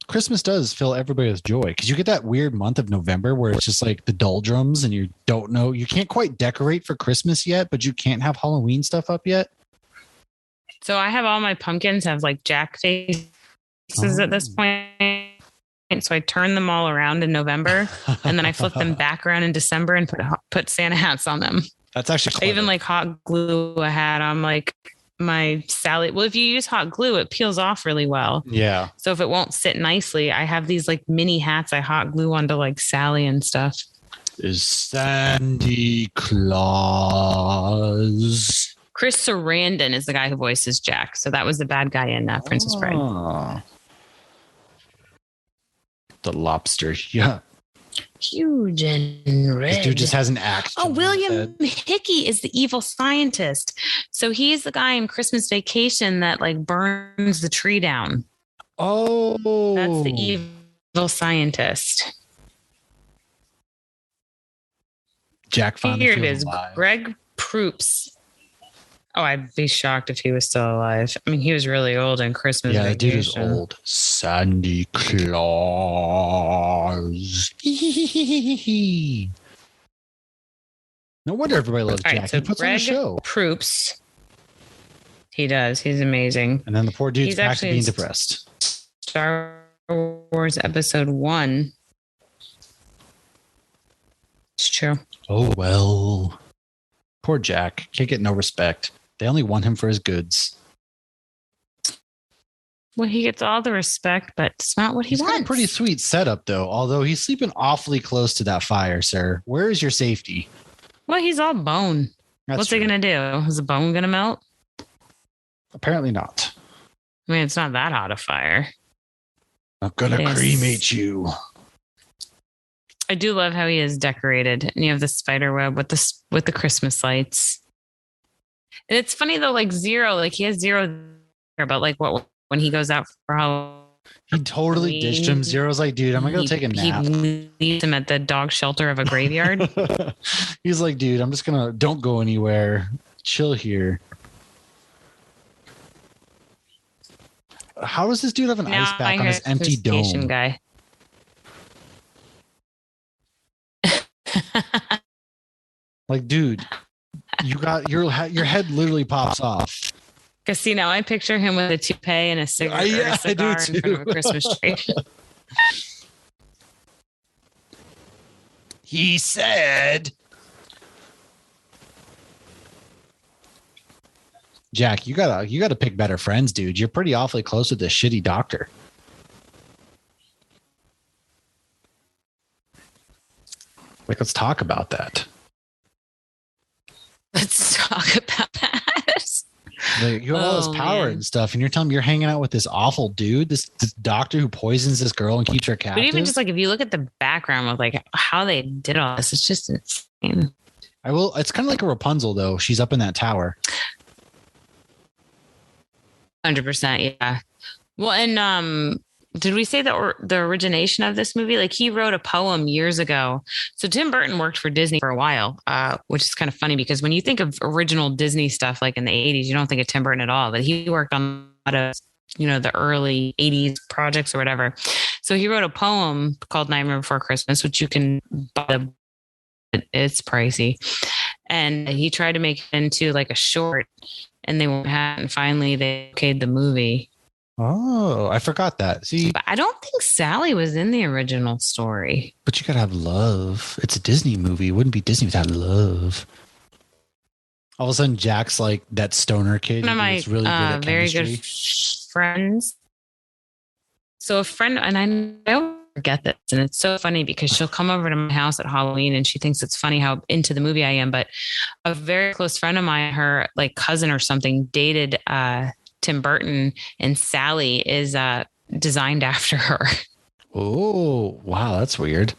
E: Christmas does fill everybody with joy, because you get that weird month of November where it's just like the doldrums, and you don't know, you can't quite decorate for Christmas yet, but you can't have Halloween stuff up yet.
F: So I have all my pumpkins have like Jack faces at this point. So I turn them all around in November, and then I flip them back around in December and put Santa hats on them.
E: That's actually clever.
F: I even like hot glue a hat on like my Sally. Well, if you use hot glue, it peels off really well.
E: Yeah.
F: So if it won't sit nicely, I have these like mini hats I hot glue onto like Sally and stuff.
E: Is Sandy Claus.
F: Chris Sarandon is the guy who voices Jack. So that was the bad guy in Princess Bride.
E: The lobster. Yeah.
F: Huge and red.
E: This dude just has an axe.
F: Oh, William Hickey is the evil scientist. So he's the guy in Christmas Vacation that like burns the tree down.
E: Oh.
F: That's the evil scientist.
E: Jack finally
F: Here it
E: feels
F: is.
E: alive.
F: Greg Proops. Oh, I'd be shocked if he was still alive. I mean, he was really old in Christmas Vacation.
E: Yeah, the dude is old. Sandy Claus. No wonder everybody loves Jack.
F: So
E: He puts on a
F: Greg
E: show.
F: Proops. He does. He's amazing.
E: And then the poor dude's
F: He's
E: back to
F: actually
E: being
F: in
E: depressed.
F: Star Wars Episode 1. It's true.
E: Oh, well. Poor Jack. Can't get no respect. They only want him for his goods.
F: Well, he gets all the respect, but it's not what he
E: He's
F: wants.
E: got a pretty sweet setup, though, although he's sleeping awfully close to that fire, sir. Where is your safety?
F: Well, he's all bone. What's he going to do? Is the bone going to melt?
E: Apparently not.
F: I mean, it's not that hot a fire.
E: I'm going to cremate you.
F: I do love how he is decorated. And you have the spider web with the Christmas lights. And it's funny, though, like Zero, like he has Zero about like what when he goes out for Halloween.
E: He totally ditched him. Zero's like, dude, I'm going to go take a nap.
F: He leaves him at the dog shelter of a graveyard.
E: He's like, dude, I'm just going to, don't go anywhere. Chill here. How does this dude have an ice pack on his empty dome?
F: Guy.
E: Like, dude, you got your head literally pops off.
F: Because see, now I picture him with a toupee and a cigarette
E: Yeah,
F: or a cigar in front of a Christmas tree.
E: He said, Jack, you gotta pick better friends, dude. You're pretty awfully close with this shitty doctor. Like, let's talk about that.
F: Let's talk about that.
E: Like, you have all this power and stuff, and you're telling me you're hanging out with this awful dude, this doctor who poisons this girl and keeps her captive.
F: But even just like if you look at the background of like how they did all this, it's just insane.
E: It's kind of like a Rapunzel, though. She's up in that tower.
F: 100%, yeah. Well, and did we say the origination of this movie? Like he wrote a poem years ago. So Tim Burton worked for Disney for a while, which is kind of funny because when you think of original Disney stuff like in the 80s, you don't think of Tim Burton at all. But he worked on a lot of, the early 80s projects or whatever. So he wrote a poem called Nightmare Before Christmas, which you can buy. It's pricey. And he tried to make it into like a short, and they hadn't. Finally, they okayed the movie.
E: Oh, I forgot that. See,
F: but I don't think Sally was in the original story.
E: But you gotta have love. It's a Disney movie. It wouldn't be Disney without love. All of a sudden, Jack's like that stoner kid.
F: One of my
E: really good at
F: very
E: chemistry.
F: good friends. So a friend, and I don't forget this, and it's so funny because she'll come over to my house at Halloween, and she thinks it's funny how into the movie I am. But a very close friend of mine, her like cousin or something, dated Tim Burton, and Sally is designed after her. Oh,
E: wow. That's weird.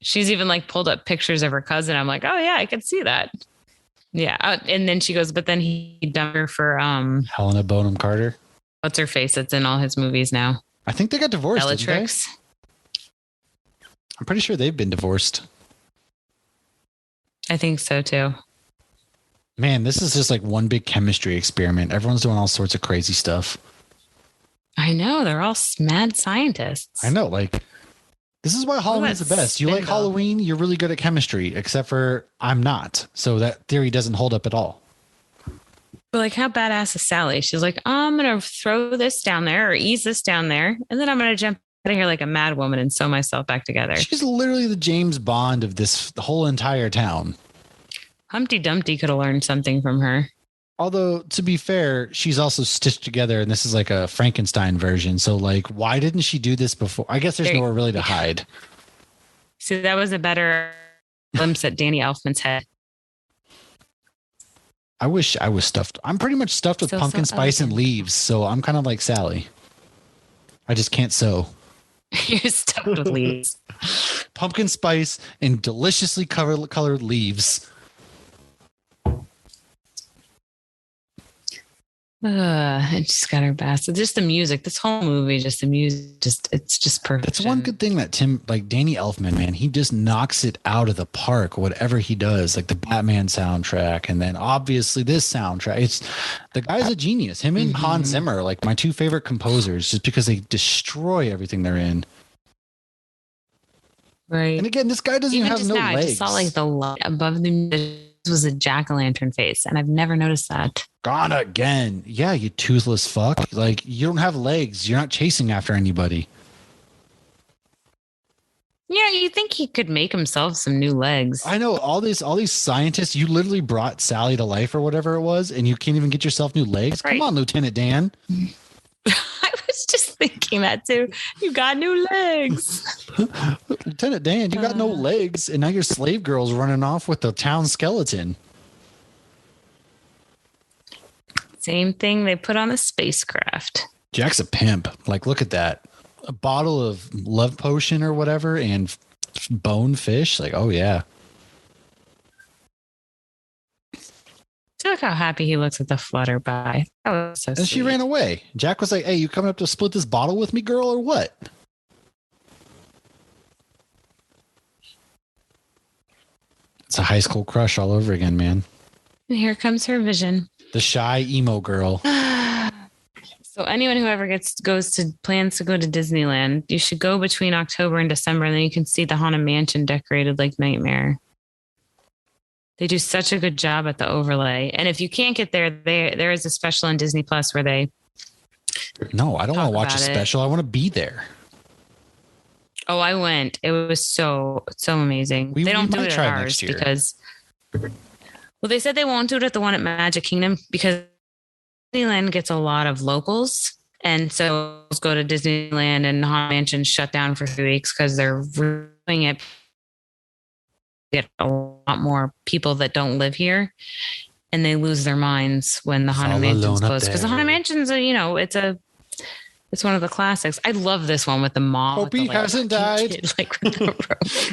F: She's even like pulled up pictures of her cousin. I'm like, oh yeah, I can see that. Yeah. And then she goes, but then he dumped her for
E: Helena Bonham Carter.
F: What's her face? That's in all his movies now.
E: I think they got divorced.
F: Bellatrix.
E: I'm pretty sure they've been divorced.
F: I think so too.
E: Man, this is just like one big chemistry experiment. Everyone's doing all sorts of crazy stuff.
F: I know. They're all mad scientists.
E: I know. Like, this is why Halloween's the best. You like Halloween, you're really good at chemistry, except for I'm not. So that theory doesn't hold up at all.
F: But like, how badass is Sally? She's like, I'm going to throw this down there or ease this down there. And then I'm going to jump out of here like a mad woman and sew myself back together.
E: She's literally the James Bond of this whole entire town.
F: Humpty Dumpty could have learned something from her.
E: Although, to be fair, she's also stitched together, and this is like a Frankenstein version. So, like, why didn't she do this before? I guess there's nowhere really to hide.
F: So that was a better glimpse at Danny Elfman's head.
E: I wish I was stuffed. I'm pretty much stuffed with pumpkin spice and leaves, so I'm kind of like Sally. I just can't sew.
F: You're stuffed with leaves.
E: Pumpkin spice and deliciously colored leaves.
F: It just got her best. Just the music, this whole movie, just the music, it's just perfect.
E: That's one good thing that Danny Elfman, man, he just knocks it out of the park, whatever he does, like the Batman soundtrack. And then obviously this soundtrack, the guy's a genius. Him and Hans Zimmer, like my two favorite composers, just because they destroy everything they're in.
F: Right.
E: And again, this guy doesn't even have no legs.
F: I just saw like the light above the music was a jack-o'-lantern face, and I've never noticed that.
E: Gone again. Yeah, you toothless fuck. Like, you don't have legs. You're not chasing after anybody.
F: Yeah, you think he could make himself some new legs.
E: I know all these scientists. You literally brought Sally to life or whatever it was, and you can't even get yourself new legs.
F: Right.
E: Come on, Lieutenant Dan.
F: I was just thinking that too. You got new legs.
E: Lieutenant Dan, you got no legs, and now your slave girl's running off with the town skeleton.
F: Same thing they put on the spacecraft.
E: Jack's a pimp. Like, look at that. A bottle of love potion or whatever and bone fish. Like, oh, yeah.
F: Look how happy he looks at the flutterby. That was so
E: And
F: sweet.
E: she ran away. Jack was like, hey, you coming up to split this bottle with me, girl, or what? It's a high school crush all over again, man.
F: And here comes her vision.
E: The shy emo girl.
F: So anyone who ever plans to go to Disneyland, you should go between October and December, and then you can see the Haunted Mansion decorated like Nightmare. They do such a good job at the overlay. And if you can't get there, there is a special on Disney Plus where they.
E: No, I don't want to watch a special. I want to be there.
F: Oh, I went. It was so amazing. They don't do it at ours because. Well, they said they won't do it at the one at Magic Kingdom because Disneyland gets a lot of locals. And so let's go to Disneyland and Haunted Mansion shut down for 3 weeks because they're doing it. Get a lot more people that don't live here, and they lose their minds when the Haunted Mansion's closed. Because the Haunted Mansion's it's one of the classics. I love this one with the mom.
E: Hoppy hasn't died.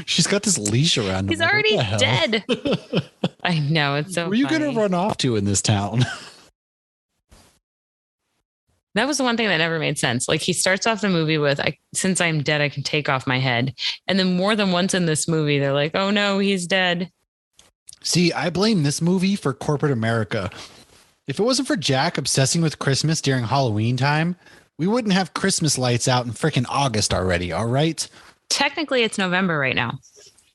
E: She's got this leash around him.
F: He's already dead. I know, it's so.
E: Where are you going to run off to in this town?
F: That was the one thing that never made sense. Like, he starts off the movie with, since I'm dead, I can take off my head. And then more than once in this movie, they're like, oh no, he's dead.
E: See, I blame this movie for corporate America. If it wasn't for Jack obsessing with Christmas during Halloween time, we wouldn't have Christmas lights out in freaking August already. All right.
F: Technically, it's November right now.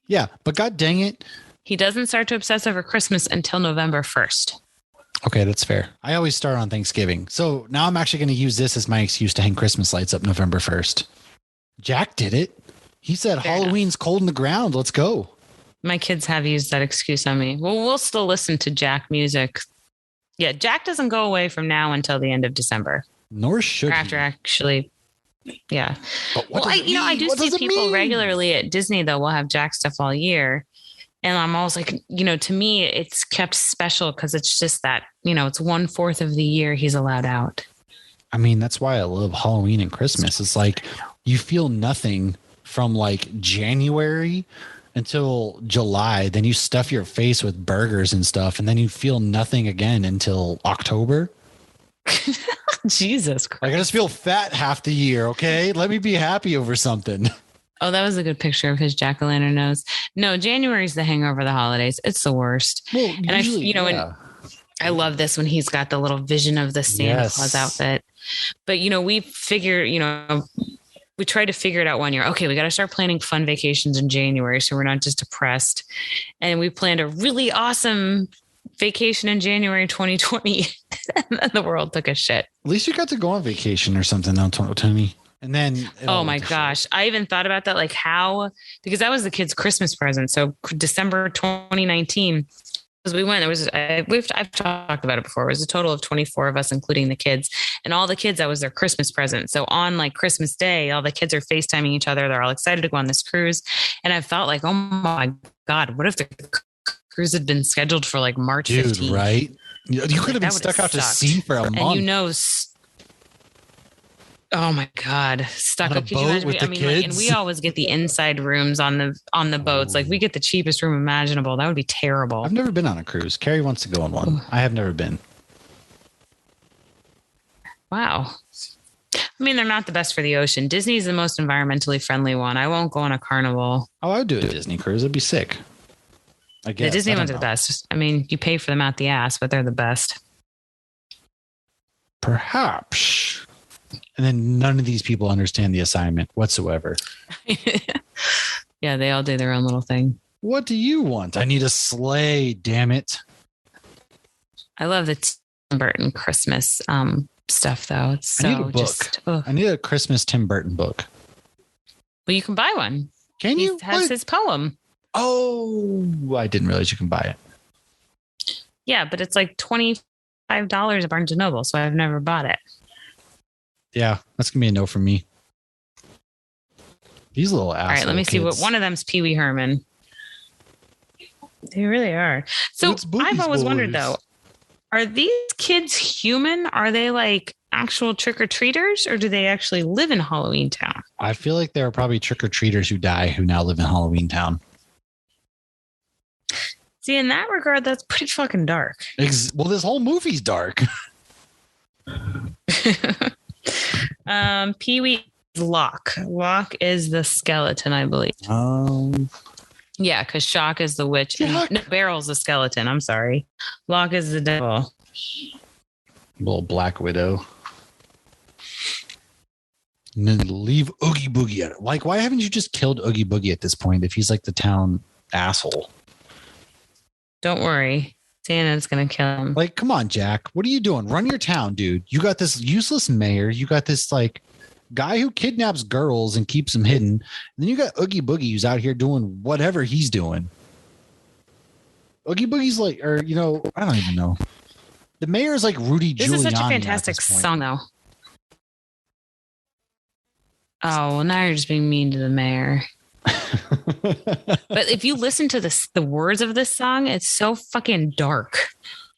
E: Yeah, but God dang it.
F: He doesn't start to obsess over Christmas until November 1st.
E: Okay, that's fair. I always start on Thanksgiving. So now I'm actually going to use this as my excuse to hang Christmas lights up November 1st. Jack did it. He said, fair Halloween's enough. Cold in the ground. Let's go.
F: My kids have used that excuse on me. Well, we'll still listen to Jack music. Yeah, Jack doesn't go away from now until the end of December.
E: Nor should
F: after
E: he.
F: Actually, yeah.
E: But what
F: I do see people regularly at Disney, though, will have Jack stuff all year. And I'm always like, to me, it's kept special because it's just that, it's 1/4 of the year he's allowed out.
E: I mean, that's why I love Halloween and Christmas. It's like you feel nothing from like January until July. Then you stuff your face with burgers and stuff. And then you feel nothing again until October.
F: Jesus Christ.
E: I just feel fat half the year. Okay. Let me be happy over something.
F: Oh, that was a good picture of his jack-o'-lantern nose. No, January's the hangover of the holidays. It's the worst.
E: Well,
F: and
E: usually,
F: and I love this when he's got the little vision of the Santa Claus outfit. But, we figure, we tried to figure it out one year. Okay, we got to start planning fun vacations in January so we're not just depressed. And we planned a really awesome vacation in January 2020. And then the world took a shit.
E: At least you got to go on vacation or something though, Tony. And then,
F: oh my gosh, I even thought about that, like because that was the kids' Christmas present. So December 2019, because we went, I've talked about it before. It was a total of 24 of us, including the kids, and all the kids, that was their Christmas present. So on like Christmas Day, all the kids are FaceTiming each other. They're all excited to go on this cruise. And I felt like, oh my God, what if the cruise had been scheduled for like March 15th?
E: Right? You could have been stuck out to sea for a month.
F: And oh my God, stuck up.
E: Could you imagine?
F: And we always get the inside rooms on the boats. Like we get the cheapest room imaginable. That would be terrible.
E: I've never been on a cruise. Carrie wants to go on one. I have never been.
F: Wow. I mean, they're not the best for the ocean. Disney's the most environmentally friendly one. I won't go on a Carnival.
E: Oh, I would do a Disney cruise. It'd be sick. I guess.
F: The Disney ones are the best. I mean, you pay for them out the ass, but they're the best.
E: Perhaps. And then none of these people understand the assignment whatsoever.
F: Yeah, they all do their own little thing.
E: What do you want? I need a sleigh, damn it.
F: I love the Tim Burton Christmas stuff, though. It's
E: I need a
F: so
E: book.
F: just. Ugh.
E: I need a Christmas Tim Burton book.
F: Well, you can buy one.
E: Can you?
F: He has
E: What?
F: his poem.
E: Oh, I didn't realize you can buy it.
F: Yeah, but it's like $25 at Barnes & Noble, so I've never bought it.
E: Yeah, that's going to be a no from me. These little assholes.
F: All right, let me see what one of them's Pee Wee Herman. They really are. So
E: It's Boogie's
F: I've always
E: Boys.
F: wondered, though, are these kids human? Are they like actual trick-or-treaters, or do they actually live in Halloween Town?
E: I feel like there are probably trick-or-treaters who die who now live in Halloween Town.
F: See, in that regard, that's pretty fucking dark.
E: Well, this whole movie's dark.
F: Pee Wee is Locke. Locke is the skeleton, I believe. Yeah, because Shock is the witch.
E: Shock.
F: And, no, Barrel's the skeleton. I'm sorry. Locke is the devil.
E: Little Black Widow. And then leave Oogie Boogie at it. Like, why haven't you just killed Oogie Boogie at this point if he's like the town asshole?
F: Don't worry. Santa's going to kill him.
E: Like, come on, Jack. What are you doing? Run your town, dude. You got this useless mayor. You got this like guy who kidnaps girls and keeps them hidden. And then you got Oogie Boogie who's out here doing whatever he's doing. Oogie Boogie's like, or, you know, I don't even know. The mayor's like Rudy Giuliani.
F: This is such a
E: at
F: fantastic
E: this point.
F: song, though. Oh, well, now you're just being mean to the mayor. But if you listen to the words of this song, it's so fucking dark.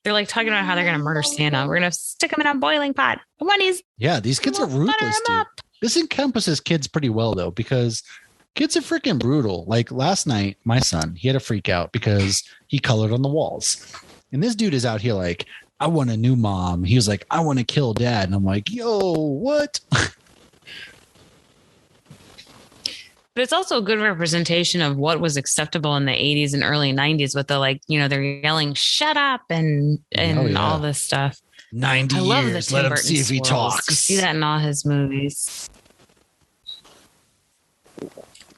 F: They're like talking about how they're going to murder Santa. We're going to stick him in a boiling pot. When he's
E: Yeah, these kids are
F: Butter 'em
E: ruthless, dude.
F: up.
E: This encompasses kids pretty well, though, because kids are freaking brutal. Like last night, my son, he had a freak out because he colored on the walls. And this dude is out here like, I want a new mom. He was like, I want to kill dad. And I'm like, yo, what?
F: But it's also a good representation of what was acceptable in the 80s and early 90s with the like, you know, they're yelling, shut up and
E: Oh, yeah.
F: all this stuff.
E: 90
F: I love the
E: years.
F: Tim
E: Let him
F: Burton
E: see if he
F: swirls.
E: talks.
F: You see that in all his movies.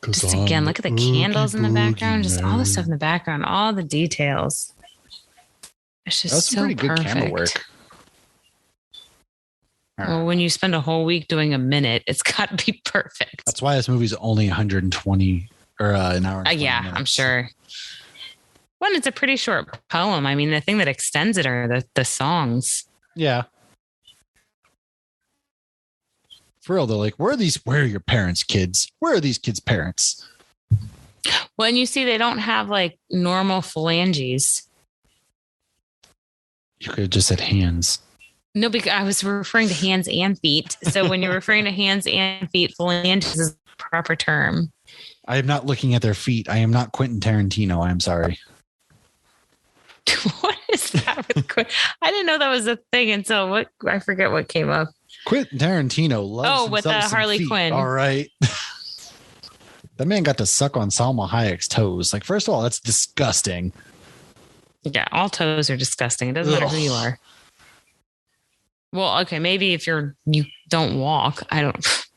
F: Just again, look at the candles in the background, just all the stuff in the background, all the details. It's just
E: That's some
F: so
E: pretty good
F: perfect.
E: camera work.
F: Well, when you spend a whole week doing a minute, it's got to be perfect.
E: That's why this movie's only 120 or an hour. And 20
F: Yeah,
E: minutes.
F: I'm sure. Well, it's a pretty short poem. I mean, the thing that extends it are the songs.
E: Yeah. For real, though, like, where are your parents, kids? Where are these kids' parents?
F: Well, and you see, they don't have like normal phalanges.
E: You could have just said hands.
F: No, because I was referring to hands and feet. So when you're referring to hands and feet, phalanges is the proper term.
E: I am not looking at their feet. I am not Quentin Tarantino. I am sorry.
F: What is that with I didn't know that was a thing until I forget what came up.
E: Quentin Tarantino loves
F: with
E: himself some
F: Harley
E: feet.
F: Quinn.
E: All right. That man got to suck on Salma Hayek's toes. Like, first of all, that's disgusting.
F: Yeah, all toes are disgusting. It doesn't matter who you are. Well, okay, maybe if you don't walk, I don't.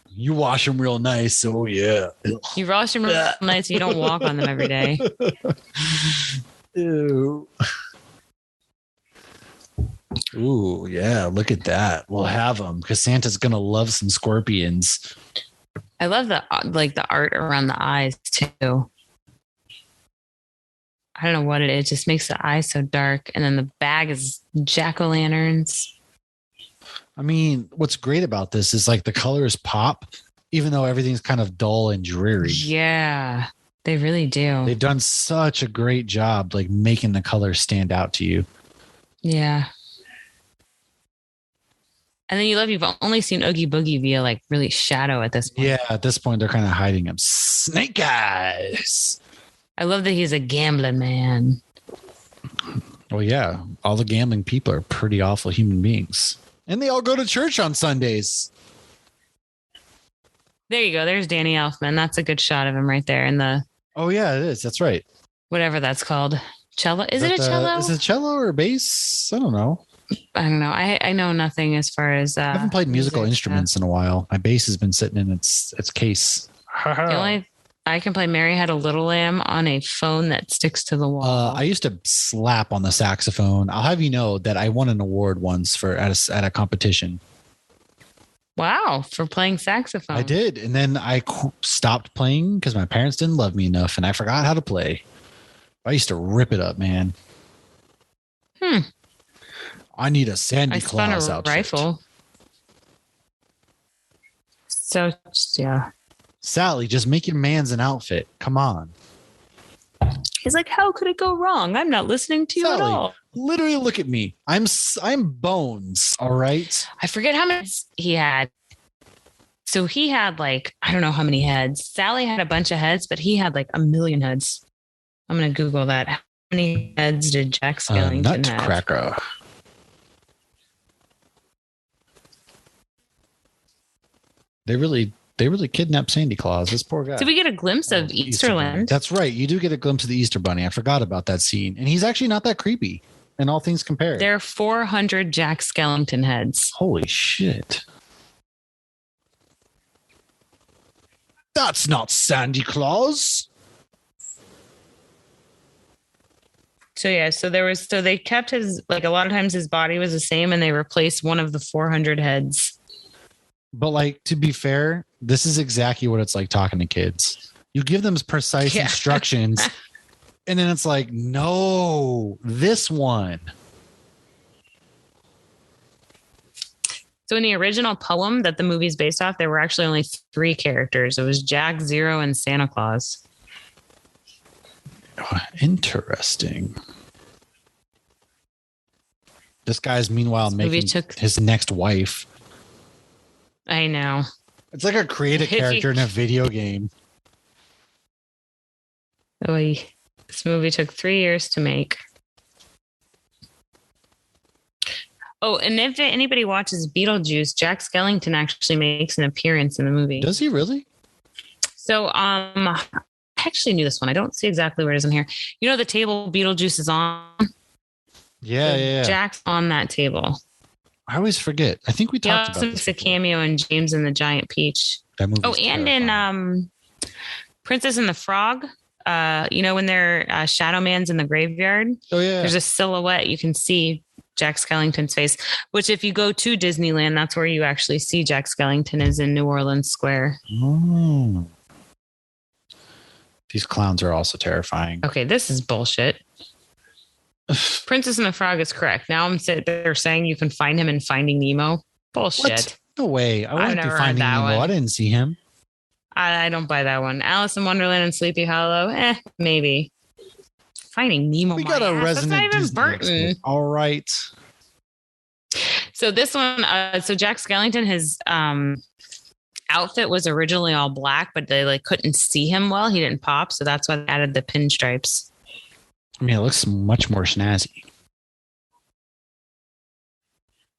E: You wash them real nice. Oh, yeah.
F: You wash them real nice. You don't walk on them every day.
E: Ew. Ooh, yeah. Look at that. We'll have them because Santa's going to love some scorpions.
F: I love the art around the eyes too. I don't know what it is. It just makes the eyes so dark. And then the bag is jack-o'-lanterns.
E: I mean, what's great about this is like the colors pop, even though everything's kind of dull and dreary.
F: Yeah, they really do.
E: They've done such a great job, like making the colors stand out to you.
F: Yeah. And then you've only seen Oogie Boogie via like really shadow at this point.
E: Yeah, at this point, they're kind of hiding him. Snake eyes.
F: I love that he's a gambling man.
E: Well, yeah, all the gambling people are pretty awful human beings. And they all go to church on Sundays.
F: There you go. There's Danny Elfman. That's a good shot of him right there in the
E: Oh, yeah, it is. That's right.
F: whatever that's called. Cello? Is it a cello?
E: Is it cello or bass? I don't know.
F: I don't know. I know nothing as far as
E: I haven't played musical
F: music
E: instruments in a while. My bass has been sitting in its case.
F: The only I can play Mary Had a Little Lamb on a phone that sticks to the wall.
E: I used to slap on the saxophone. I'll have you know that I won an award once at a competition.
F: Wow, for playing saxophone.
E: I did. And then I stopped playing because my parents didn't love me enough and I forgot how to play. I used to rip it up, man. I need a Sandy Claus outfit.
F: Rifle. So, yeah.
E: Sally, just make your man's an outfit. Come on.
F: He's like, how could it go wrong? I'm not listening to you
E: Sally,
F: at all.
E: Literally look at me. I'm Bones. All right.
F: I forget how many he had. So he had like, I don't know how many heads. Sally had a bunch of heads, but he had like 1 million heads. I'm going to Google that. How many heads did Jack Skellington have?
E: Nutcracker. They really kidnapped Sandy Claus. This poor guy.
F: Did we get a glimpse of Easterland?
E: That's right. You do get a glimpse of the Easter Bunny. I forgot about that scene. And he's actually not that creepy in all things compared.
F: There are 400 Jack Skellington heads.
E: Holy shit. That's not Sandy Claus.
F: So yeah, so they kept his, like a lot of times his body was the same and they replaced one of the 400 heads.
E: But like, to be fair, this is exactly what it's like talking to kids. You give them precise instructions and then it's like, no, this one.
F: So in the original poem that the movie's based off, there were actually only 3 characters. It was Jack, Zero, and Santa Claus.
E: Oh, interesting. This guy's meanwhile making his next wife.
F: I know.
E: It's like a creative character in a video game.
F: This movie took 3 years to make. Oh, and if anybody watches Beetlejuice, Jack Skellington actually makes an appearance in the movie.
E: Does he really?
F: So, I actually knew this one. I don't see exactly where it is in here. You know the table Beetlejuice is on?
E: Yeah.
F: Jack's on that table.
E: I always forget. I think we talked about this.
F: He also makes a cameo in James and the Giant Peach.
E: That movie.
F: And in Princess and the Frog. When they're Shadow Man's in the graveyard.
E: Oh yeah.
F: There's a silhouette. You can see Jack Skellington's face. Which, if you go to Disneyland, that's where you actually see Jack Skellington is in New Orleans Square.
E: Oh. These clowns are also terrifying.
F: Okay, this is bullshit. Princess and the Frog is correct. Now they're saying you can find him in Finding Nemo. Bullshit.
E: What? No way. I went to
F: never
E: Finding
F: heard that
E: Nemo.
F: one.
E: I didn't see him.
F: I don't buy that one. Alice in Wonderland and Sleepy Hollow. Maybe. Finding Nemo.
E: We got a resident
F: That's not even
E: Disney
F: Burton.
E: expert. All right.
F: So this one, so Jack Skellington, his outfit was originally all black, but they couldn't see him well. He didn't pop, so that's why they added the pinstripes.
E: I mean, it looks much more snazzy.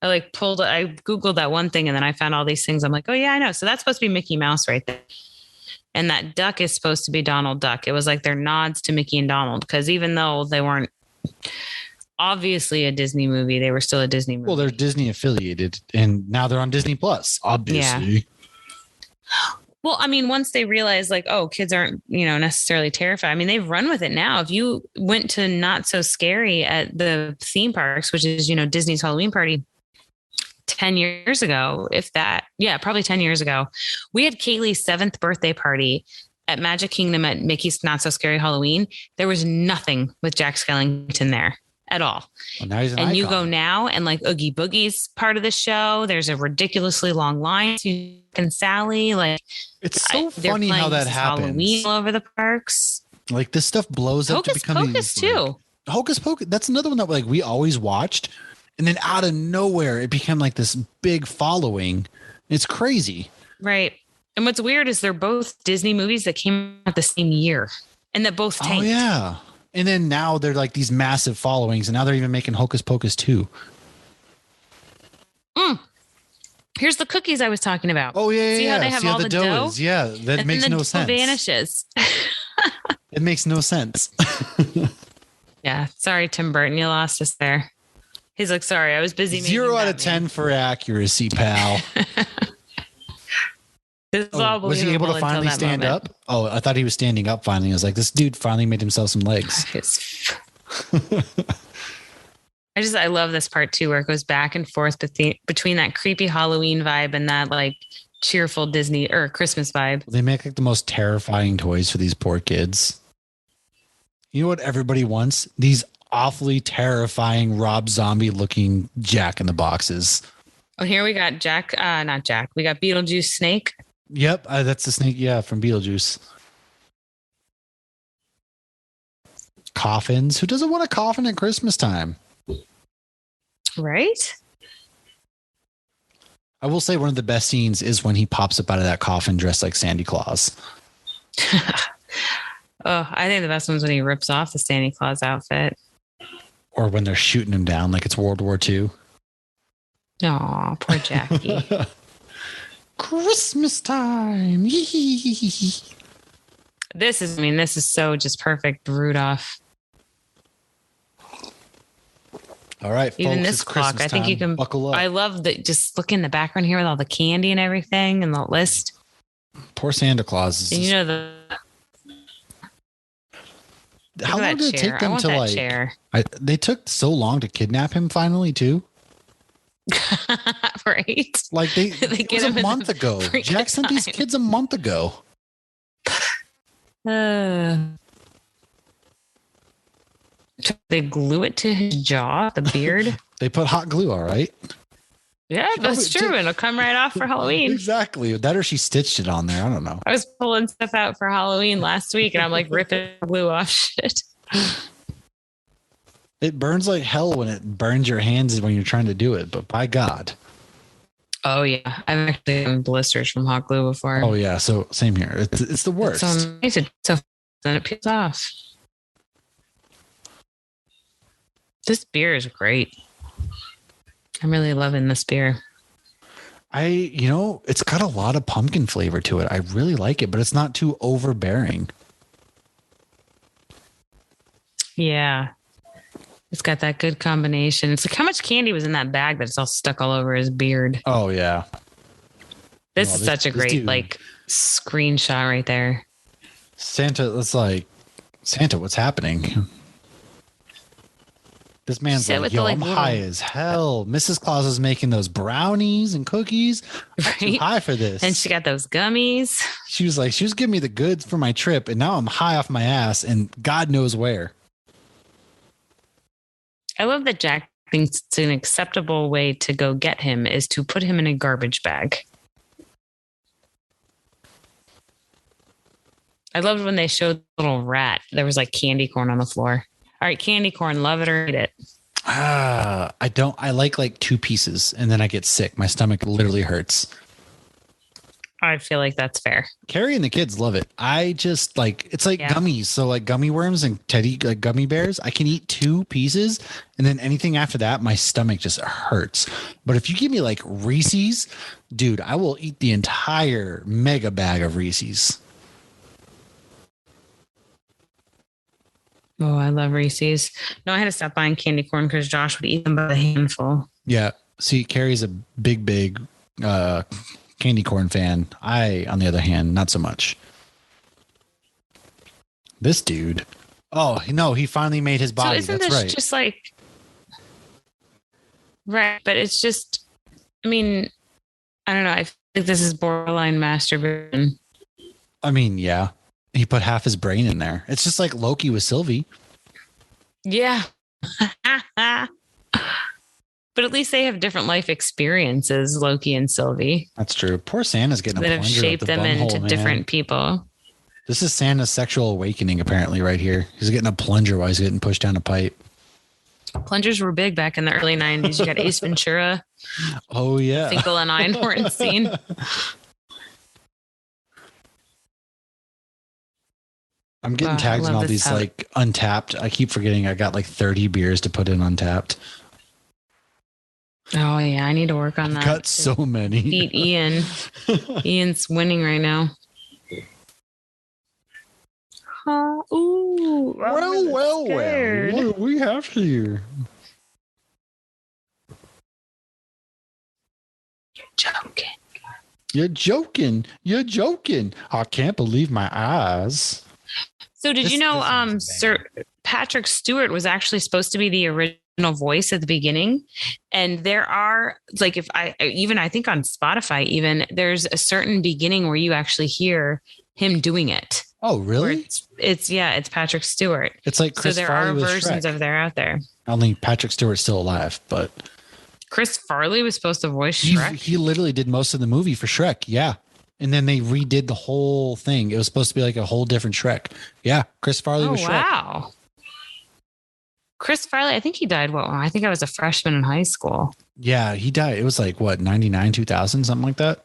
F: I Googled that one thing and then I found all these things. I'm like, oh yeah, I know. So that's supposed to be Mickey Mouse right there. And that duck is supposed to be Donald Duck. It was like their nods to Mickey and Donald, because even though they weren't obviously a Disney movie, they were still a Disney movie.
E: Well, they're Disney affiliated and now they're on Disney Plus, obviously.
F: Yeah. Well, I mean, once they realize kids aren't, necessarily terrified. I mean, they've run with it now. If you went to Not So Scary at the theme parks, which is, Disney's Halloween party 10 years ago, probably 10 years ago, we had Kaylee's 7th birthday party at Magic Kingdom at Mickey's Not So Scary Halloween. There was nothing with Jack Skellington there at all.
E: Well, now he's an
F: and
E: icon.
F: You go now and Oogie Boogie's part of the show. There's a ridiculously long line. You and Sally,
E: it's so funny how that happens.
F: Halloween all over the parks.
E: This stuff blows up to become
F: Hocus Pocus too.
E: Hocus Pocus. That's another one that we always watched, and then out of nowhere it became this big following. It's crazy,
F: right? And what's weird is they're both Disney movies that came out the same year, and that both tanked.
E: Oh yeah. And then now they're these massive followings, and now they're even making Hocus Pocus 2.
F: Here's the cookies I was talking about.
E: Oh yeah,
F: See how they have all the dough?
E: is? Yeah, that makes no sense.
F: Vanishes.
E: It makes no sense.
F: Yeah, sorry, Tim Burton, you lost us there. He's like, sorry, I was busy.
E: 0 out of 10 for accuracy, pal.
F: This is all
E: Was he able to
F: believable
E: finally
F: until that
E: stand
F: moment.
E: up? Oh, I thought he was standing up finally. I was like, this dude finally made himself some legs.
F: I love this part too, where it goes back and forth between that creepy Halloween vibe and that like cheerful Disney or Christmas vibe.
E: They make like the most terrifying toys for these poor kids. You know what everybody wants? These awfully terrifying Rob Zombie looking Jack in the Boxes.
F: Oh, here we got not Jack. We got Beetlejuice Snake.
E: Yep, that's the snake. Yeah, from Beetlejuice. Coffins. Who doesn't want a coffin at Christmas time?
F: Right?
E: I will say one of the best scenes is when he pops up out of that coffin dressed like Santa Claus.
F: Oh, I think the best one's when he rips off the Santa Claus outfit.
E: Or when they're shooting him down like it's World War II.
F: Aw, poor Jackie.
E: Christmas time.
F: This is so just perfect Rudolph.
E: All right,
F: Even
E: folks,
F: this
E: it's
F: clock,
E: Christmas
F: I think
E: time.
F: you can
E: Buckle up.
F: I love that. Just look in the background here with all the candy and everything and the list.
E: Poor Santa Claus. Is
F: And you know
E: how long did it take them to like?
F: Chair.
E: They took so long to kidnap him finally too.
F: Right?
E: Like they
F: They
E: it was
F: get him
E: a
F: in
E: month
F: the
E: ago.
F: freaking
E: Jack sent these
F: time.
E: kids a month ago.
F: They glue it to his jaw, the beard.
E: They put hot glue, all right.
F: Yeah, that's
E: it
F: true.
E: did.
F: It'll come right off for Halloween.
E: Exactly. That or she stitched it on there. I don't know.
F: I was pulling stuff out for Halloween last week and I'm like ripping glue off shit.
E: It burns like hell when it burns your hands when you're trying to do it, but by God.
F: Oh yeah. I've actually gotten blisters from hot glue before.
E: Oh yeah. So same here. It's the worst.
F: So nice. So then it peels off. This beer is great. I'm really loving this beer.
E: It's got a lot of pumpkin flavor to it. I really like it, but it's not too overbearing.
F: Yeah. It's got that good combination. It's like how much candy was in that bag that's all stuck all over his beard.
E: Oh yeah.
F: This is such a great
E: dude.
F: like screenshot right there.
E: Santa, what's happening? This man's
F: Sit
E: like,
F: with
E: yo,
F: the, like,
E: I'm
F: little-
E: high as hell. Mrs. Claus is making those brownies and cookies. I'm too
F: Right?
E: high for this.
F: And she got those gummies.
E: She was giving me the goods for my trip, and now I'm high off my ass, and God knows where.
F: I love that Jack thinks it's an acceptable way to go get him is to put him in a garbage bag. I loved when they showed the little rat. There was like candy corn on the floor. All right, candy corn, love it or hate it.
E: I like 2 pieces, and then I get sick. My stomach literally hurts.
F: I feel like that's fair.
E: Carrie and the kids love it. I just it's like
F: Yeah.
E: gummies. So like gummy worms and teddy like gummy bears. I can eat 2 pieces, and then anything after that, my stomach just hurts. But if you give me like Reese's, dude, I will eat the entire mega bag of Reese's.
F: Oh, I love Reese's. No, I had to stop buying candy corn because Josh would eat them by the handful.
E: Yeah. See, Carrie's a big candy corn fan. I, on the other hand, not so much. This dude. Oh, no, he finally made his body.
F: So isn't
E: That's
F: this
E: right.
F: just like right? But it's just, I mean, I don't know. I think this is borderline masturbation.
E: I mean, yeah. He put half his brain in there. It's just like Loki with Sylvie.
F: Yeah. But at least they have different life experiences, Loki and Sylvie,
E: That's true. Poor Santa's getting a
F: that have
E: plunger up
F: shaped
E: the
F: them
E: bumhole,
F: into
E: man.
F: different people.
E: This is Santa's sexual awakening, apparently, right here. He's getting a plunger while he's getting pushed down a pipe.
F: Plungers were big back in the early 90s. You got Ace Ventura,
E: Oh, yeah.
F: Finkel and Einhorn scene.
E: I'm getting
F: I
E: tagged in
F: love
E: all
F: this
E: these
F: habit.
E: like Untapped. I keep forgetting I got like 30 beers to put in Untapped.
F: Oh, yeah. I need to work on that.
E: Got so many.
F: Beat Ian. Ian's winning right now. Ooh.
E: Well.
F: scared.
E: What do we have here?
F: Joking.
E: You're joking. You're joking. I can't believe my eyes.
F: So did you know Sir Patrick Stewart was actually supposed to be the original voice at the beginning? And there are like I think on Spotify even there's a certain beginning where you actually hear him doing it.
E: Oh, really?
F: It's Patrick Stewart.
E: It's like Chris
F: so there
E: Farley
F: are
E: with
F: versions
E: Shrek.
F: of there out there.
E: I don't think Patrick Stewart's still alive, but
F: Chris Farley was supposed to voice Shrek.
E: He literally did most of the movie for Shrek. Yeah. And then they redid the whole thing. It was supposed to be like a whole different Shrek. Yeah. Chris Farley was Shrek.
F: Wow. Chris Farley, I think he died. I think I was a freshman in high school.
E: Yeah, he died. It was like, 99, 2000, something like that?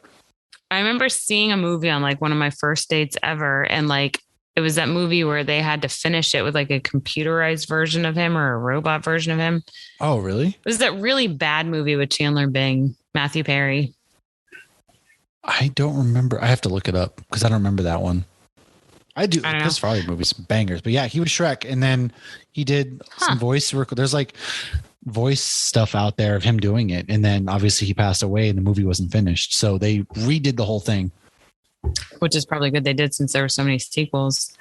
F: I remember seeing a movie on like one of my first dates ever. And like, it was that movie where they had to finish it with like a computerized version of him or a robot version of him.
E: Oh, really?
F: It was that really bad movie with Chandler Bing, Matthew Perry.
E: I don't remember. I have to look it up because I don't remember that one. I do. Chris Farley movies, bangers. But yeah, he was Shrek. And then he did some voice work. There's like voice stuff out there of him doing it. And then obviously he passed away and the movie wasn't finished. So they redid the whole thing. Which
F: is probably good they did since there were so many sequels.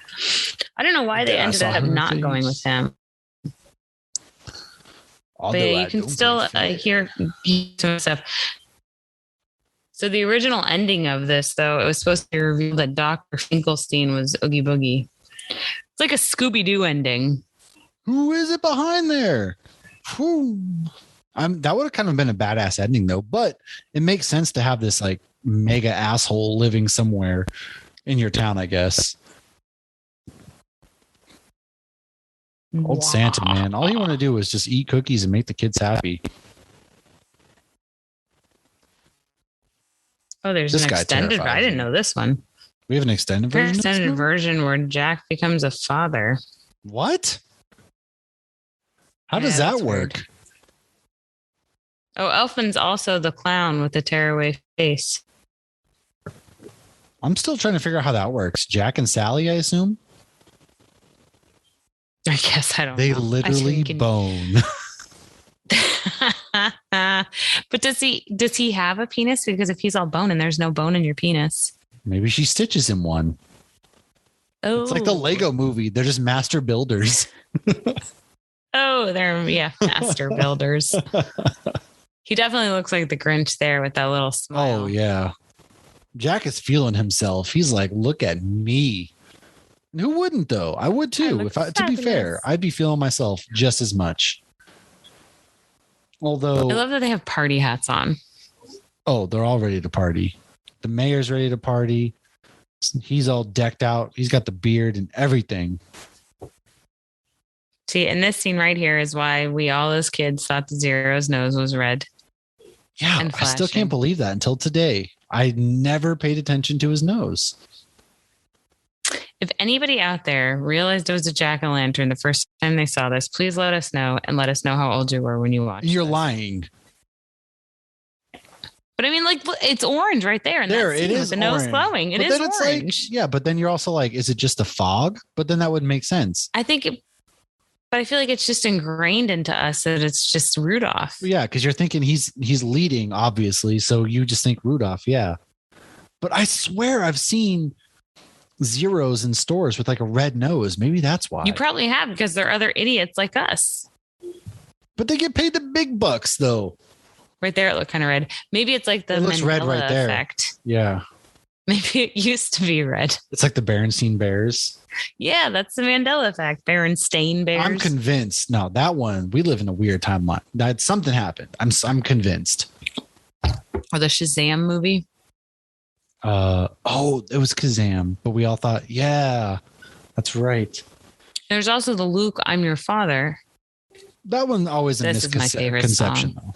F: I don't know why they ended up not going with him. But you can still hear some stuff. So the original ending of this, though, it was supposed to reveal that Dr. Finkelstein was Oogie Boogie. It's like a Scooby-Doo ending.
E: Who is it behind there? That would have kind of been a badass ending, though. But it makes sense to have this like mega asshole living somewhere in your town, I guess. Old Santa, man. All you want to do is just eat cookies and make the kids happy.
F: Oh, there's an extended. I didn't know this one.
E: We have an extended version.
F: Extended version where Jack becomes a father.
E: What? How does that work? Weird.
F: Oh, Elfman's also the clown with the tearaway face.
E: I'm still trying to figure out how that works. Jack and Sally, I assume.
F: I guess I don't know.
E: They literally bone.
F: But does he have a penis? Because if he's all bone and there's no bone in your penis.
E: Maybe she stitches him one. Oh. It's like the Lego movie. They're just master builders.
F: Oh, they're master builders. He definitely looks like the Grinch there with that little smile.
E: Oh, yeah. Jack is feeling himself. He's like, look at me. And who wouldn't, though? I would, too. To be fair, I'd be feeling myself just as much. Although
F: I love that they have party hats on.
E: Oh, they're all ready to party. The mayor's ready to party. He's all decked out. He's got the beard and everything.
F: See, and this scene right here is why we all as kids thought the Zero's nose was red.
E: Yeah, I still can't believe that until today. I never paid attention to his nose.
F: If anybody out there realized it was a jack-o'-lantern the first time they saw this, please let us know and let us know how old you were when you watched.
E: You're lying.
F: But I mean, like, it's orange right there. And
E: there, it is
F: the nose glowing. It is orange.
E: Like, but then you're also like, is it just a fog? But then that would make sense.
F: But I feel like it's just ingrained into us that it's just Rudolph.
E: Yeah, because you're thinking he's leading, obviously. So you just think Rudolph, yeah. But I swear I've seen Zeros in stores with like a red nose. Maybe that's why.
F: You probably have, because there are other idiots like us.
E: But they get paid the big bucks, though.
F: Right there, it looked kind of red. Maybe it's like the Mandela red right there. Effect.
E: Yeah.
F: Maybe it used to be red.
E: It's like the Berenstein Bears.
F: Yeah, that's the Mandela effect. Berenstain Bears.
E: I'm convinced. No, that one, we live in a weird timeline. That something happened. I'm convinced.
F: Or the Shazam movie.
E: It was Kazam, but we all thought, yeah, that's right.
F: There's also the Luke, I'm Your Father.
E: That one always a misconception, though.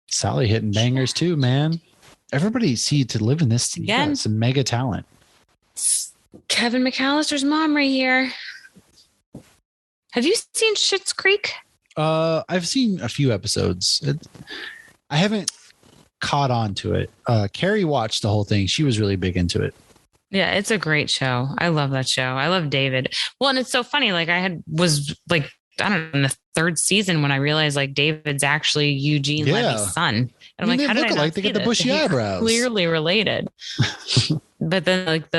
E: Sally hitting bangers too, man. Everybody see to live in this. Again, some mega talent.
F: Kevin McAllister's mom right here. Have you seen Schitt's Creek?
E: I've seen a few episodes. I haven't caught on to it. Carrie watched the whole thing. She was really big into it.
F: Yeah, it's a great show. I love that show. I love David. Well, and it's so funny. Like was I don't know, in the third season when I realized like David's actually Eugene Levy's son. And I'm like, how did I not
E: like they get the bushy eyebrows?
F: Clearly related. But then like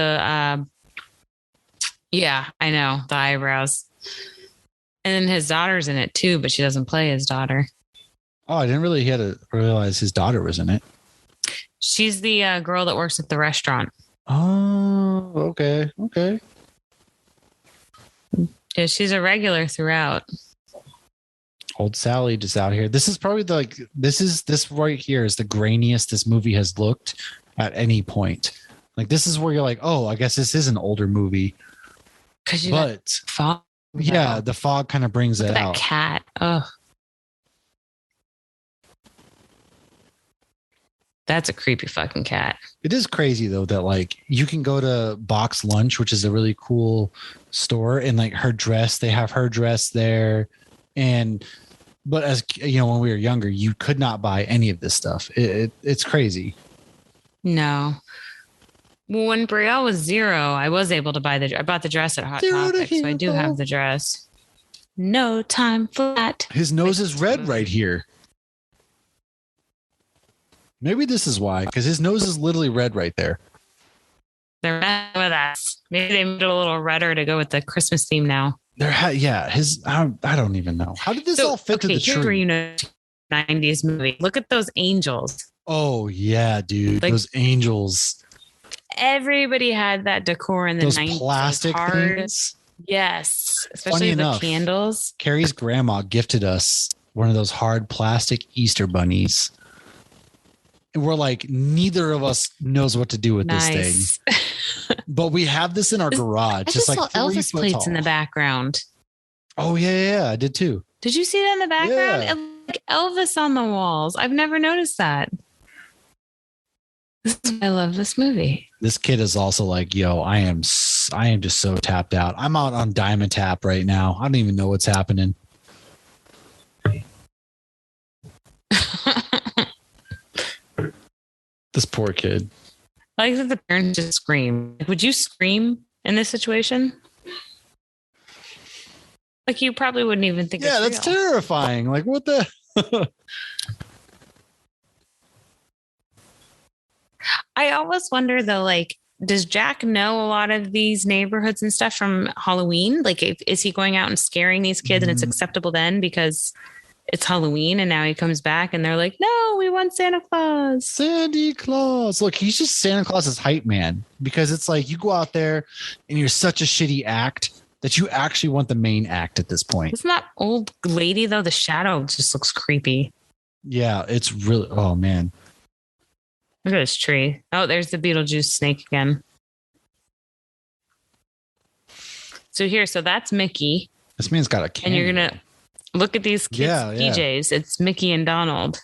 F: yeah, I know, the eyebrows. And then his daughter's in it too, but she doesn't play his daughter.
E: Oh, I didn't really realize his daughter was in it.
F: She's the girl that works at the restaurant.
E: Oh, okay.
F: Yeah, she's a regular throughout.
E: Old Sally just out here. This is probably this right here is the grainiest this movie has looked at any point. Like this is where you're like, oh, I guess this is an older movie. But
F: fog.
E: Yeah, the fog kind of brings it out.
F: That cat. Oh. That's a creepy fucking cat.
E: It is crazy though that like you can go to Box Lunch, which is a really cool store, and like they have her dress there. But as you know, when we were younger, you could not buy any of this stuff. It's crazy.
F: No. Well, when Brielle was 0, I was able to buy I bought the dress at Hot Topic, so I do have the dress. No time flat.
E: His nose is red right here. Maybe this is why, because his nose is literally red right there.
F: They're red with us. Maybe they made it a little redder to go with the Christmas theme now.
E: I don't even know. How did this all fit to the tree?
F: Here's where you know 90s movie. Look at those angels.
E: Oh yeah, dude. Like, those angels.
F: Everybody had that decor in the 90s.
E: Those plastic things.
F: Yes. Especially the candles.
E: Carrie's grandma gifted us one of those hard plastic Easter bunnies. And we're like, neither of us knows what to do with this thing. But we have this in our garage.
F: I just saw Elvis plates in the background.
E: Oh, yeah. I did too.
F: Did you see that in the background?
E: Yeah.
F: Like Elvis on the walls. I've never noticed that. I love this movie.
E: This kid is also like, yo, I am just so tapped out. I'm out on Diamond Tap right now. I don't even know what's happening. This poor kid.
F: I like that the parents just scream. Would you scream in this situation? Like you probably wouldn't even think.
E: Yeah, that's real. Terrifying. Like what the?
F: I always wonder though, like, does Jack know a lot of these neighborhoods and stuff from Halloween? Like, is he going out and scaring these kids and it's acceptable then because it's Halloween and now he comes back and they're like, no, we want Santa Claus.
E: Santa Claus. Look, he's just Santa Claus's hype man because it's like you go out there and you're such a shitty act that you actually want the main act at this point.
F: Isn't that old lady though? The shadow just looks creepy.
E: Yeah, it's really, oh man.
F: Look at this tree. Oh, there's the Beetlejuice snake again. So that's Mickey.
E: This man's got a candy.
F: And you're going to look at these kids' PJs. It's Mickey and Donald.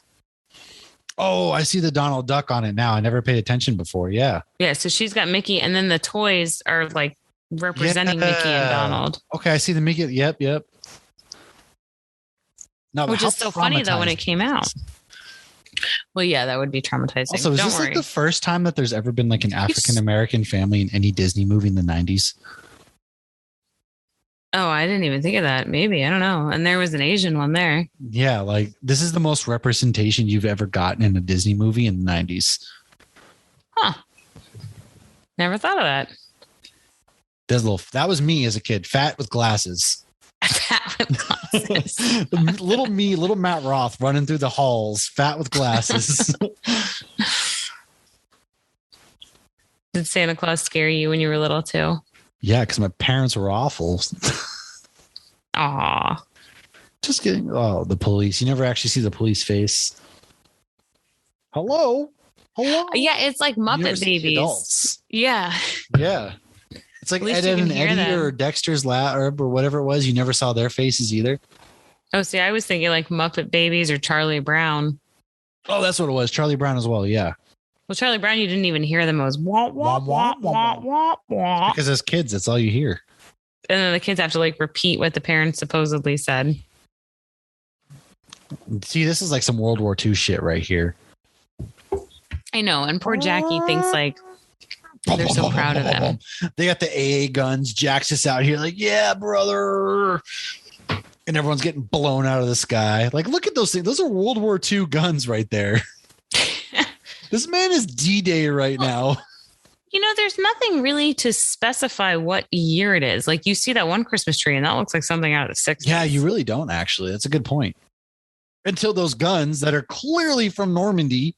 E: Oh, I see the Donald Duck on it now. I never paid attention bore. Yeah.
F: Yeah. So she's got Mickey and then the toys are like representing Mickey and Donald.
E: Okay. I see the Mickey. Yep. No,
F: which is so funny though when it came out. Well, yeah, that would be traumatizing.
E: Also, is this like the first time that there's ever been like an African-American family in any Disney movie in the 90s?
F: Oh, I didn't even think of that. Maybe. I don't know. And there was an Asian one there.
E: Yeah, like this is the most representation you've ever gotten in a Disney movie in the 90s.
F: Huh. Never thought of that.
E: That was me as a kid, fat with glasses.
F: Fat with glasses.
E: little Matt Roth running through the halls, fat with glasses.
F: Did Santa Claus scare you when you were little too?
E: Yeah, because my parents were awful.
F: Aw.
E: Just kidding. Oh, the police. You never actually see the police face. Hello?
F: Yeah, it's like Muppet Babies.
E: Adults.
F: Yeah.
E: Yeah. It's like Ed and Eddie or Dexter's Lab or whatever it was. You never saw their faces either.
F: Oh, see, I was thinking like Muppet Babies or Charlie Brown.
E: Oh, that's what it was. Charlie Brown as well. Yeah.
F: Well, Charlie Brown, you didn't even hear them. It was wah, wah, wah, wah, wah, wah.
E: Because as kids, that's all you hear.
F: And then the kids have to like repeat what the parents supposedly said.
E: See, this is like some World War II shit right here.
F: I know. And poor Jackie thinks like, they're so proud of them.
E: They got the AA guns. Jack's just out here like, yeah, brother. And everyone's getting blown out of the sky. Like, look at those things. Those are World War II guns right there. This man is D-Day right now.
F: You know, there's nothing really to specify what year it is. Like, you see that one Christmas tree and that looks like something out of the 60s.
E: Yeah, you really don't, actually. That's a good point. Until those guns that are clearly from Normandy.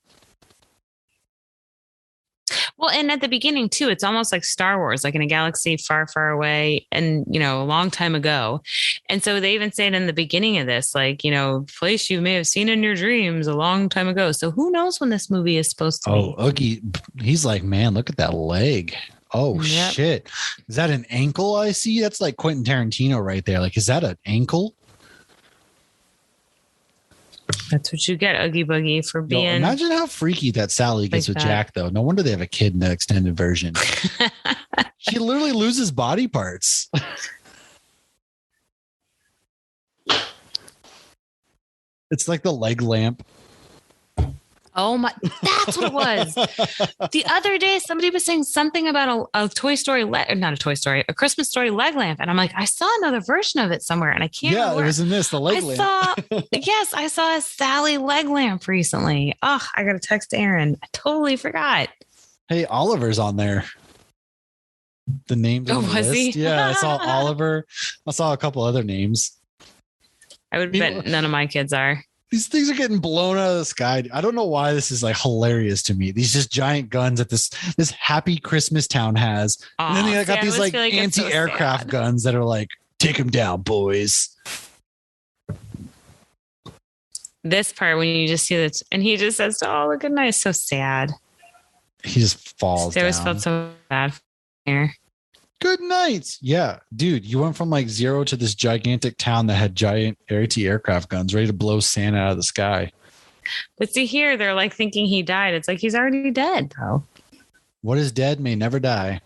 F: Well, and at the beginning, too, it's almost like Star Wars, like in a galaxy far, far away and, you know, a long time ago. And so they even say it in the beginning of this, like, you know, place you may have seen in your dreams a long time ago. So who knows when this movie is supposed to be?
E: Oh, Oogie, he's like, man, look at that leg. Oh,
F: Yep.
E: shit. Is that an ankle I see? That's like Quentin Tarantino right there. Like, is that an ankle?
F: That's what you get, Oogie Boogie, for
E: Yo,
F: being.
E: imagine how freaky that Sally gets
F: like
E: with
F: that.
E: Jack, though. No wonder they have a kid in the extended version. She literally loses body parts. It's like the leg lamp.
F: Oh my, that's what it was. The other day, somebody was saying something about a Toy Story, not a Toy Story, a Christmas Story leg lamp. And I'm like, I saw another version of it somewhere and I can't
E: Yeah,
F: remember.
E: it was in this, the leg lamp.
F: I saw a Sally leg lamp recently. Oh, I got to text Aaron. I totally forgot.
E: Hey, Oliver's on there. The names on the
F: was
E: list.
F: he?
E: Yeah, I saw Oliver. I saw a couple other names.
F: I would bet none of my kids are.
E: These things are getting blown out of the sky. I don't know why this is like hilarious to me. These just giant guns that this happy Christmas town has. And then they got these like anti-aircraft guns that are like, take them down, boys.
F: This part when you just see that, and he just says, "Oh, look at nice," so sad.
E: He just falls
F: I always
E: down.
F: felt so bad for here.
E: Good night. Yeah, dude, you went from like 0 to this gigantic town that had giant anti-aircraft guns ready to blow Santa out of the sky.
F: But see here, they're like thinking he died. It's like he's already dead, though.
E: What is dead may never die.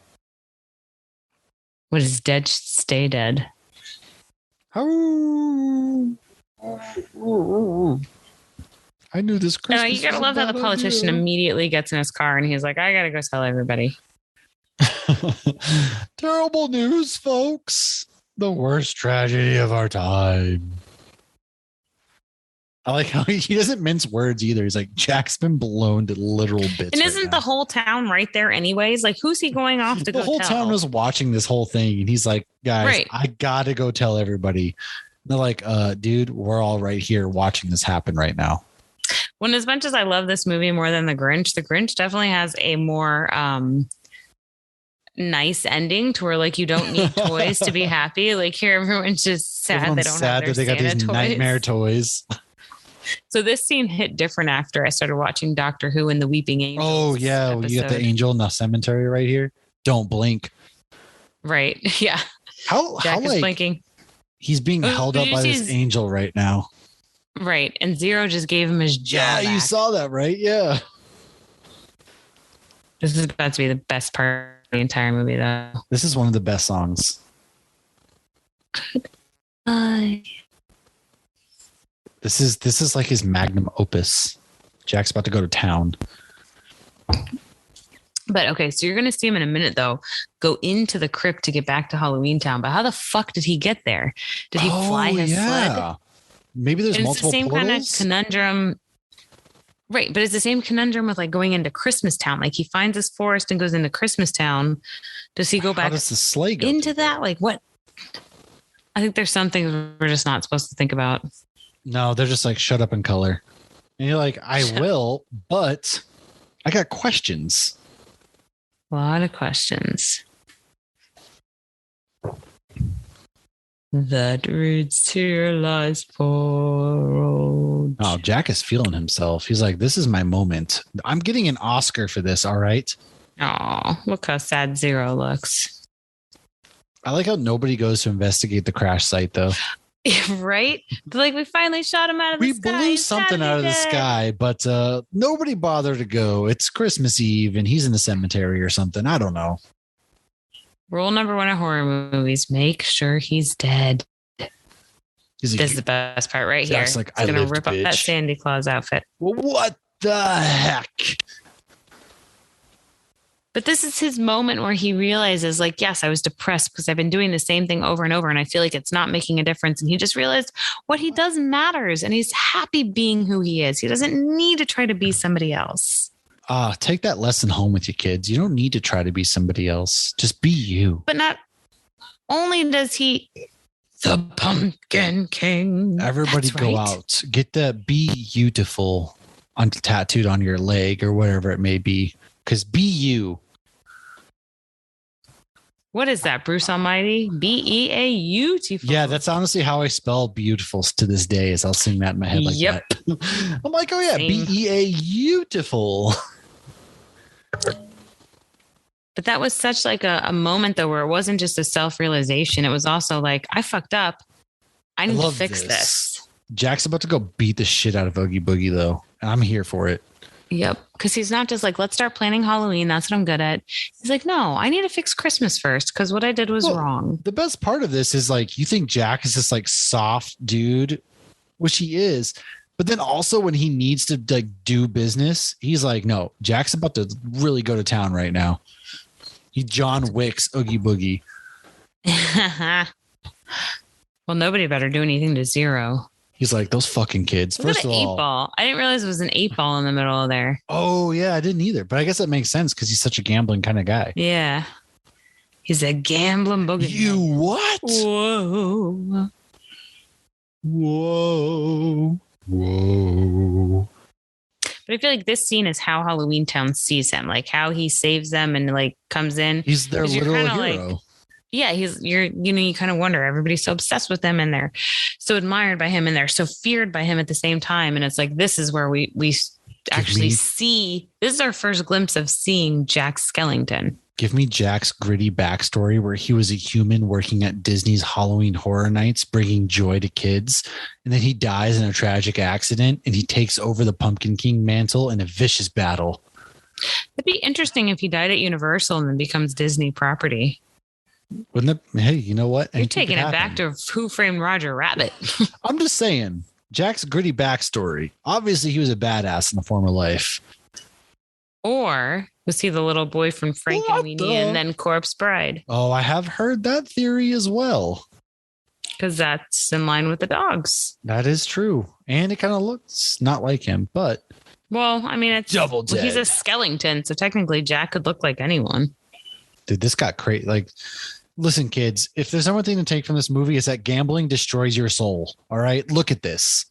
F: What is dead should stay dead.
E: Oh. I knew this Christmas.
F: No, you gotta
E: was
F: love
E: a
F: how the
E: bad
F: politician
E: idea.
F: immediately gets in his car and he's like, I gotta go tell everybody.
E: Terrible news, folks. The worst tragedy of our time. I like how he doesn't mince words either. He's like, Jack's been blown to literal bits.
F: And isn't the whole town right there anyways? Like, who's he going off to go
E: The whole
F: tell?
E: town was watching this whole thing, and he's like, guys,
F: Right.
E: I gotta go tell everybody. And they're like, dude, we're all right here watching this happen right now.
F: When as much as I love this movie more than The Grinch definitely has a more nice ending to where like you don't need toys to be happy. Like here, everyone's just sad
E: Everyone's
F: they don't
E: sad
F: have their
E: that they got
F: Santa
E: these
F: toys.
E: nightmare toys.
F: So this scene hit different after I started watching Doctor Who and the Weeping Angels.
E: Oh yeah, you got the angel in the cemetery right here. Don't blink.
F: Right. Yeah.
E: How
F: Jack is
E: like
F: blinking.
E: he's being
F: Oh,
E: held
F: did
E: up
F: you
E: by
F: see
E: this
F: his-
E: angel right now.
F: Right. And Zero just gave him his jaw.
E: Yeah, you
F: back.
E: saw that, right? Yeah.
F: This is about to be the best part of the entire movie, though.
E: This is one of the best songs. This is like his magnum opus. Jack's about to go to town.
F: But okay, so you're going to see him in a minute, though, go into the crypt to get back to Halloween Town. But how the fuck did he get there? Did he fly his sled?
E: Maybe there's
F: And it's the
E: multiple
F: same
E: portals.
F: kind of conundrum. Right. But it's the same conundrum with like going into Christmas Town. Like he finds this forest and goes into Christmas Town. Does he go
E: How
F: back
E: does the sleigh go
F: into
E: through
F: that? Like what? I think there's some things we're just not supposed to think about.
E: No, they're just like, shut up and color. And you're like, I will, but I got questions.
F: A lot of questions. That reads to your lies for.
E: Oh, Jack is feeling himself. He's like, this is my moment. I'm getting an Oscar for this. All right.
F: Oh, look how sad Zero looks.
E: I like how nobody goes to investigate the crash site, though.
F: Right? They're like, we finally shot him out of the
E: We
F: sky.
E: blew
F: He's
E: something
F: gotta
E: out of
F: be
E: the
F: dead.
E: sky, but nobody bothered to go. It's Christmas Eve and he's in the cemetery or something. I don't know.
F: Rule number 1 of horror movies: make sure he's dead.
E: He's like,
F: This is the best part right
E: Jack's
F: here.
E: like,
F: He's
E: I
F: gonna
E: lived,
F: rip up that
E: bitch.
F: Sandy Claus outfit.
E: well, what the heck?
F: But this is his moment where he realizes, like, yes, I was depressed because I've been doing the same thing over and over, and I feel like it's not making a difference. And he just realized what he does matters, and he's happy being who he is. He doesn't need to try to be somebody else.
E: Take that lesson home with you, kids. You don't need to try to be somebody else. Just be you.
F: But not only does he, the Pumpkin King.
E: Everybody go out. Get that "Be Beautiful" tattooed on your leg or whatever it may be. Because be you.
F: What is that, Bruce Almighty? Beautiful.
E: Yeah, that's honestly how I spell beautiful to this day. Is I'll sing that in my head like that. I'm like, oh yeah,
F: Same.
E: beautiful.
F: But that was such like a moment though, where it wasn't just a self-realization. It was also like, I fucked up. I need to fix this.
E: Jack's about to go beat the shit out of Oogie Boogie though. And I'm here for it.
F: Yep. Because he's not just like, let's start planning Halloween. That's what I'm good at. He's like, no, I need to fix Christmas first because what I did was wrong.
E: The best part of this is like, you think Jack is this like soft dude, which he is. But then also when he needs to like do business, he's like, no, Jack's about to really go to town right now. He John Wick's Oogie Boogie.
F: Well, nobody better do anything to Zero.
E: He's like, those fucking kids.
F: Look
E: First
F: at
E: of
F: an
E: all,
F: 8-ball. I didn't realize it was an 8-ball in the middle of there.
E: Oh yeah, I didn't either. But I guess that makes sense because he's such a gambling kind of guy.
F: Yeah. He's a gambling boogie.
E: You what?
F: Whoa.
E: Whoa. Whoa.
F: But I feel like this scene is how Halloween Town sees him, like how he saves them and like comes in.
E: He's their
F: 'Cause you're
E: little
F: kinda
E: hero.
F: like, yeah, you kind of wonder, everybody's so obsessed with him and they're so admired by him and they're so feared by him at the same time. And it's like, this is where we actually see, this is our first glimpse of seeing Jack Skellington.
E: Give me Jack's gritty backstory where he was a human working at Disney's Halloween Horror Nights, bringing joy to kids. And then he dies in a tragic accident and he takes over the Pumpkin King mantle in a vicious battle.
F: It'd be interesting if he died at Universal and then becomes Disney property.
E: Wouldn't it? Hey, you know what?
F: You're taking it back to Who Framed Roger Rabbit.
E: I'm just saying, Jack's gritty backstory. Obviously, he was a badass in the former life.
F: Or was he the little boy from Frank and Weenie and then Corpse Bride?
E: Oh, I have heard that theory as well.
F: Because that's in line with the dogs.
E: That is true. And it kind of looks not like him, but.
F: Well, I mean, it's
E: Double dead.
F: He's a skeleton, so technically Jack could look like anyone.
E: Dude, this got crazy. Like, listen, kids, if there's one thing to take from this movie, is that gambling destroys your soul. All right, look at this.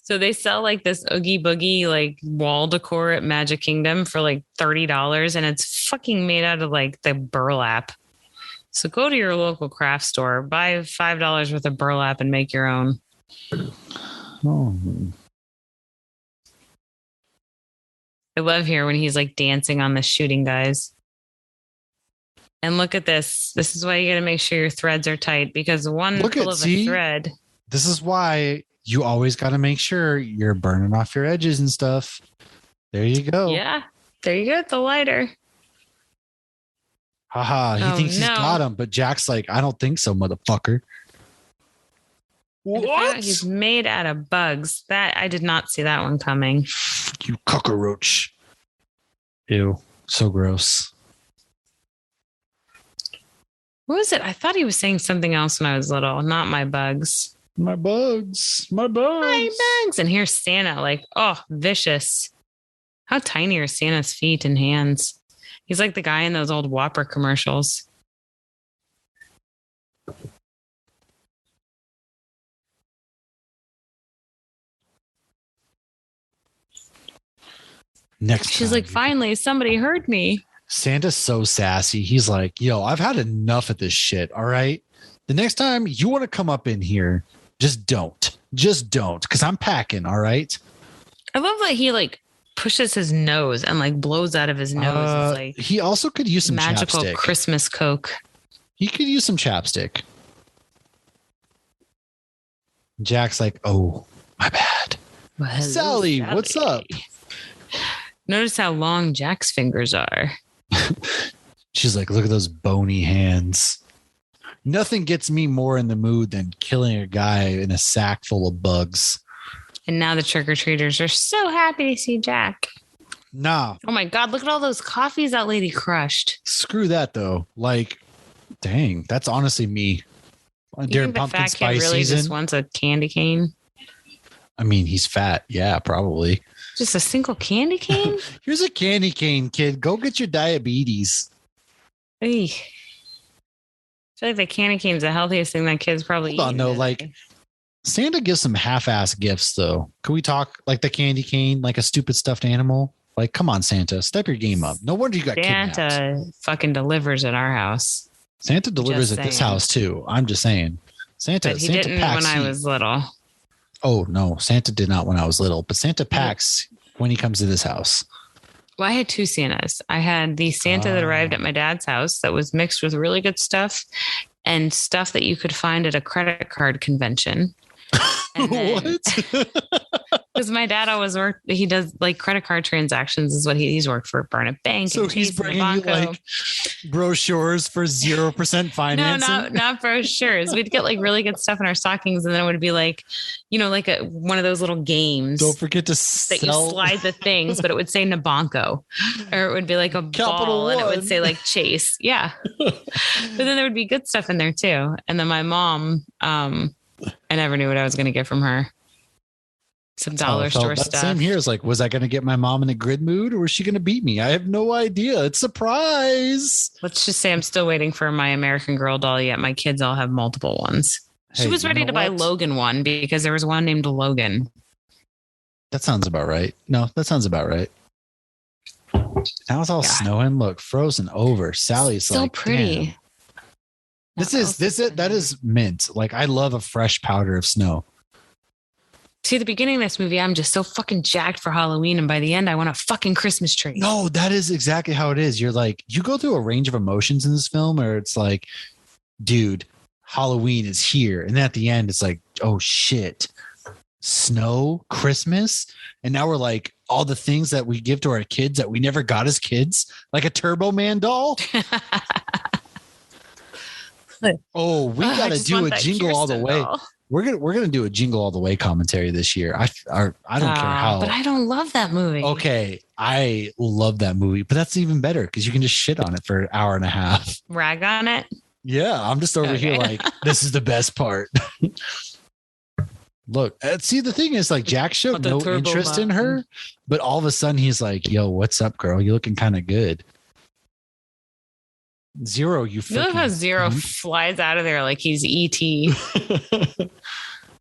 F: So they sell like this Oogie Boogie like wall decor at Magic Kingdom for like $30, and it's fucking made out of like the burlap. So go to your local craft store, buy $5 worth of burlap, and make your own.
E: Oh.
F: I love here when he's like dancing on the shooting guys. And look at this. This is why you got to make sure your threads are tight, because one pull of a thread.
E: This is why you always got to make sure you're burning off your edges and stuff. There you go.
F: Yeah. There you go. The lighter.
E: Haha. He thinks he's got him, but Jack's like, I don't think so, motherfucker.
F: What? He's made out of bugs. That I did not see that one coming.
E: You cockroach. Ew. So gross.
F: What was it? I thought he was saying something else when I was little. Not my bugs.
E: My bugs. My bugs.
F: My bugs. And here's Santa, like, oh, vicious. How tiny are Santa's feet and hands? He's like the guy in those old Whopper commercials. She's like, finally, somebody heard me.
E: Santa's so sassy. He's like, yo, I've had enough of this shit. All right. The next time you want to come up in here, just don't. Just don't. Because I'm packing. All right.
F: I love that he like pushes his nose and like blows out of his nose. It's like
E: he also could use some
F: magical
E: chapstick.
F: Christmas Coke.
E: He could use some chapstick. Jack's like, oh, my bad.
F: Well, hello,
E: Sally, what's up?
F: Notice how long Jack's fingers are.
E: She's like, look at those bony hands. Nothing gets me more in the mood than killing a guy in a sack full of bugs.
F: And now the trick-or-treaters are so happy to see Jack.
E: Nah,
F: Oh my God, look at all those coffees that lady crushed.
E: screw that though. Like, dang, that's honestly me.
F: You
E: During
F: think the
E: pumpkin
F: fat kid
E: spice
F: really
E: season.
F: just wants a candy cane?
E: I mean, he's fat. Yeah, probably.
F: Just a single candy cane?
E: Here's a candy cane, kid. Go get your diabetes.
F: Hey. I feel like the candy cane's the healthiest thing that kid's probably
E: Hold on,
F: eaten
E: no,
F: today.
E: like Santa gives some half-ass gifts though. Can we talk like the candy cane, like a stupid stuffed animal? Like, come on, Santa, step your game up. No wonder you got kidnapped.
F: Santa fucking delivers at our house.
E: Santa delivers
F: Just
E: at this
F: saying.
E: house too. I'm just saying. Santa,
F: But he
E: Santa
F: didn't
E: packs
F: when I
E: heat.
F: was little.
E: Oh no, Santa did not when I was little, but Santa packs when he comes to this house.
F: Well, I had two Santas. I had the Santa that arrived at my dad's house that was mixed with really good stuff and stuff that you could find at a credit card convention.
E: What?
F: Because my dad always worked, he does like credit card transactions is what he's worked for Barnett Bank.
E: So
F: and
E: he's
F: Chase and
E: bringing you
F: Banco.
E: like brochures for 0%
F: No,
E: financing.
F: not brochures. We'd get like really good stuff in our stockings, and then it would be like, like one of those little games
E: Don't forget to
F: that you
E: sell.
F: slide the things, but it would say Nabanco, or it would be like a
E: Capital
F: ball, and it
E: One.
F: would say like Chase. Yeah, but then there would be good stuff in there too. And then my mom, I never knew what I was going to get from her. Some dollar store
E: that
F: stuff.
E: Same here is like, was I going to get my mom in a grid mood or was she going to beat me? I have no idea. It's a surprise.
F: Let's just say I'm still waiting for my American Girl doll. Yet my kids all have multiple ones. She
E: Hey,
F: was
E: you
F: ready
E: know
F: to buy
E: what?
F: Logan one because there was one named Logan.
E: That sounds about right. No, that sounds about right. Now it's all
F: Yeah.
E: snowing. Look, frozen over. Sally's
F: Still
E: like,
F: pretty.
E: "Damn." That is mint. Like, I love a fresh powder of snow.
F: See, the beginning of this movie, I'm just so fucking jacked for Halloween. And by the end, I want a fucking Christmas tree.
E: No, that is exactly how it is. You're like, you go through a range of emotions in this film where it's like, dude, Halloween is here. And then at the end, it's like, oh shit, snow, Christmas. And now we're like, all the things that we give to our kids that we never got as kids, like a Turbo Man doll. Oh, we
F: I
E: got to
F: just
E: do
F: want
E: a
F: that
E: jingle all the
F: Kirsten
E: way.
F: doll.
E: We're gonna do a jingle all the way commentary this year. I don't care how.
F: But I don't love that movie.
E: Okay, I love that movie, but that's even better because you can just shit on it for an hour and a half.
F: Rag on it.
E: Yeah, I'm just over here
F: Okay.
E: like, this is the best part. Look, see, the thing is, like, Jack showed
F: The
E: no
F: Turbo
E: interest in
F: Man.
E: her, but all of a sudden he's like, yo, what's up, girl? You looking kind of good. Zero, you
F: You love how
E: freaking
F: Zero
E: cunt.
F: flies out of there like he's E.T.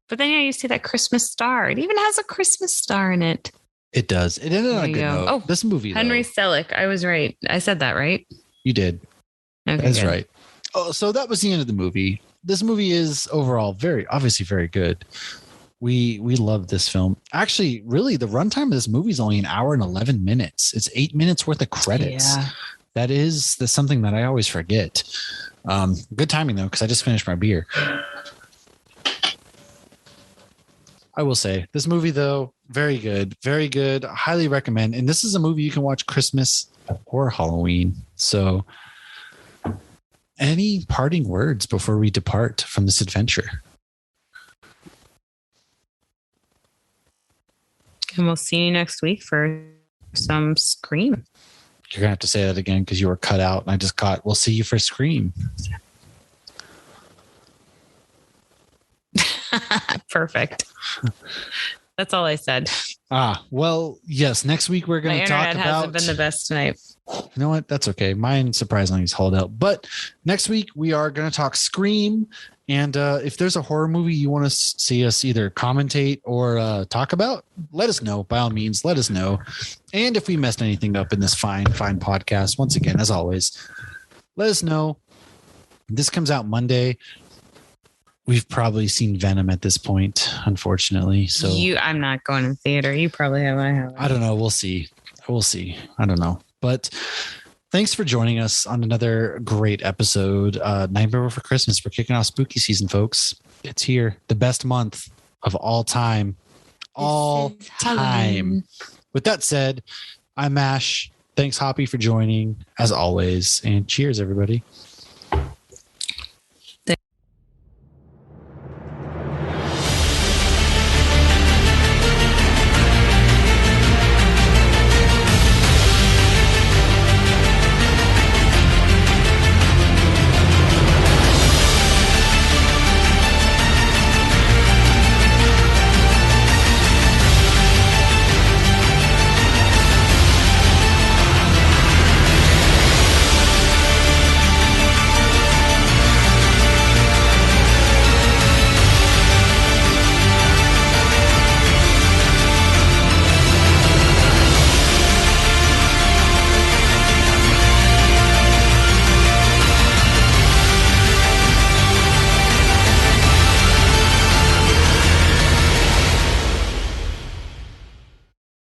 F: But then you see that Christmas star. It even has a Christmas star in it.
E: It does. It ended on
F: There
E: a
F: you
E: good
F: go.
E: note.
F: Oh,
E: This movie,
F: Henry
E: though,
F: Selick. I was right. I said that right.
E: you did.
F: Okay,
E: That's
F: good.
E: right. Oh, so that was the end of the movie. This movie is overall obviously very good. We love this film. Actually, really, the runtime of this movie is only an hour and 11 minutes. It's 8 minutes worth of credits.
F: Yeah.
E: That's something that I always forget. Good timing though, because I just finished my beer. I will say this movie though, very good, very good. Highly recommend. And this is a movie you can watch Christmas or Halloween. So, any parting words before we depart from this adventure?
F: And we'll see you next week for some Scream.
E: You're gonna have to say that again because you were cut out, and I just caught. We'll see you for Scream.
F: Perfect. That's all I said.
E: Well, yes. Next week we're
F: My
E: going to talk
F: internet
E: about.
F: hasn't been the best tonight.
E: You know what? That's okay. Mine surprisingly is hauled out. But next week we are going to talk Scream. And if there's a horror movie you want to see us either commentate or talk about, let us know. By all means, let us know. And if we messed anything up in this fine podcast, once again, as always, let us know. This comes out Monday. We've probably seen Venom at this point, unfortunately. So
F: I'm not going to theater. You probably have. I have.
E: I don't know. We'll see. I don't know. But thanks for joining us on another great episode. Nightmare Before Christmas. We're kicking off spooky season, folks. It's here. The best month of all time. All time. With that said, I'm Ash. Thanks, Hoppy, for joining, as always. And cheers, everybody.